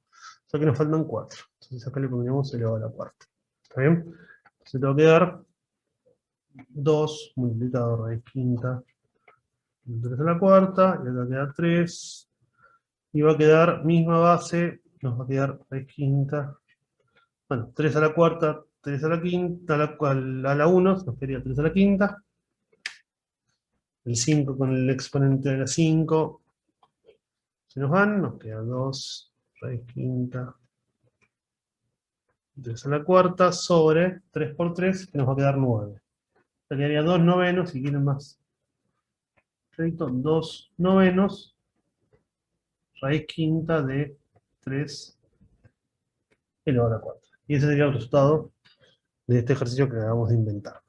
[SPEAKER 1] sea que nos faltan 4. Entonces acá le pondríamos elevado a la cuarta. ¿Está bien? Entonces te va a quedar 2 multiplicado raíz quinta de 3 a la cuarta, y acá queda 3, y va a quedar misma base, nos va a quedar raíz quinta, bueno, 3 a la cuarta, 3 a la quinta, a la 1, nos quedaría 3 a la quinta, el 5 con el exponente de la 5, se nos van, nos queda 2 raíz quinta, 3 a la cuarta, sobre 3 por 3, que nos va a quedar 9. Se quedaría 2 novenos, si quieren más recto, 2 novenos, raíz quinta de 3 elevado a la 4. Y ese sería el resultado de este ejercicio que acabamos de inventar.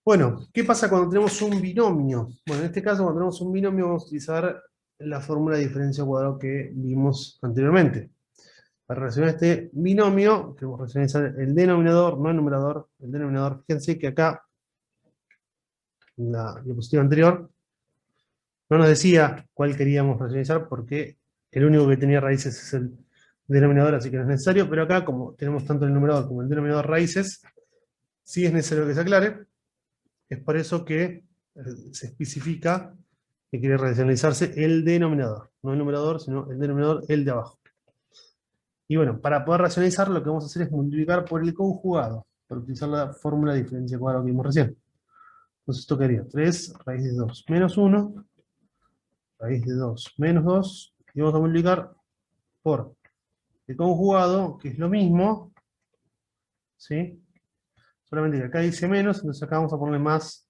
[SPEAKER 1] Bueno, ¿qué pasa cuando tenemos un binomio? Bueno, en este caso, cuando tenemos un binomio, vamos a utilizar la fórmula de diferencia al cuadrado que vimos anteriormente. Para relacionar este binomio, queremos relacionar el denominador, no el numerador. El denominador, fíjense que acá, en la diapositiva anterior, no nos decía cuál queríamos racionalizar porque el único que tenía raíces es el denominador, así que no es necesario, pero acá, como tenemos tanto el numerador como el denominador raíces, sí es necesario que se aclare. Es por eso que se especifica que quiere racionalizarse el denominador, no el numerador, sino el denominador, el de abajo. Y bueno, para poder racionalizar, lo que vamos a hacer es multiplicar por el conjugado, para utilizar la fórmula de diferencia cuadrada que vimos recién. Entonces esto quedaría 3 raíz de 2 menos 1, raíz de 2 menos 2, y vamos a multiplicar por el conjugado, que es lo mismo, ¿sí? Solamente que acá dice menos, entonces acá vamos a ponerle más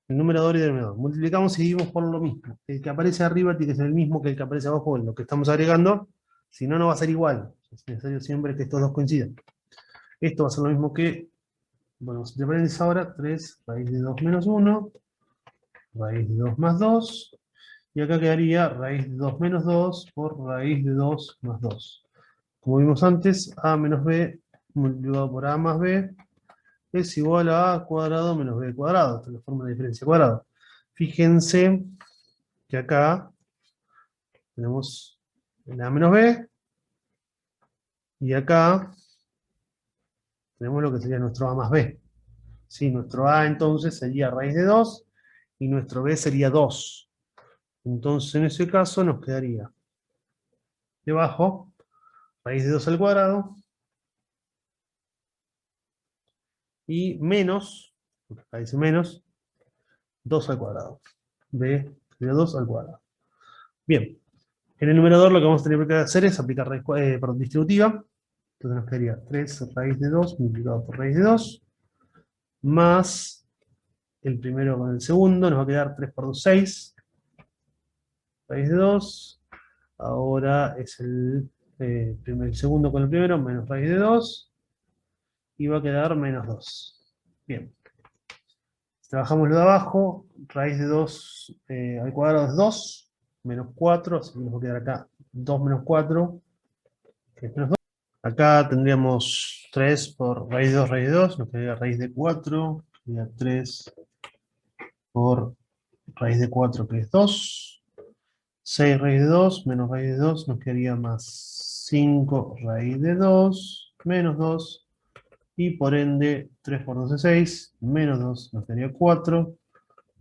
[SPEAKER 1] el numerador y el denominador. Multiplicamos y dividimos por lo mismo. El que aparece arriba tiene que ser el mismo que el que aparece abajo en lo que estamos agregando, si no, no va a ser igual. Es necesario siempre que estos dos coincidan. Esto va a ser lo mismo que, bueno, si te paréntesis ahora, 3 raíz de 2 menos 1, raíz de 2 más 2, y acá quedaría raíz de 2 menos 2 por raíz de 2 más 2. Como vimos antes, a menos b multiplicado por a más b es igual a a cuadrado menos b cuadrado. Esta es la forma de diferencia cuadrada. Fíjense que acá tenemos el a menos b, y acá tenemos lo que sería nuestro a más b. ¿Sí? Nuestro a entonces sería raíz de 2, y nuestro b sería 2. Entonces en ese caso nos quedaría debajo raíz de 2 al cuadrado, y menos, porque acá dice menos, 2 al cuadrado. B sería 2 al cuadrado. Bien, en el numerador lo que vamos a tener que hacer es aplicar raíz distributiva. Entonces nos quedaría 3 raíz de 2 multiplicado por raíz de 2, más el primero con el segundo, nos va a quedar 3 por 2, 6, raíz de 2, ahora es el segundo con el primero, menos raíz de 2, y va a quedar menos 2. Bien, si trabajamos lo de abajo, raíz de 2 al cuadrado es 2, menos 4, así que nos va a quedar acá 2 menos 4, que es menos 2. Acá tendríamos 3 por raíz de 2, nos quedaría raíz de 4, sería 3 por raíz de 4, que es 2. 6 raíz de 2 menos raíz de 2 nos quedaría más 5 raíz de 2 menos 2, y por ende 3 por 2 es 6, menos 2 nos quedaría 4,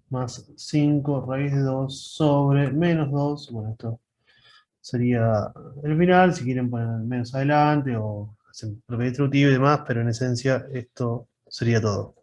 [SPEAKER 1] más 5 raíz de 2 sobre menos 2. Bueno, esto sería el final, si quieren poner menos adelante o hacen propiedad distributiva y demás, pero en esencia esto sería todo.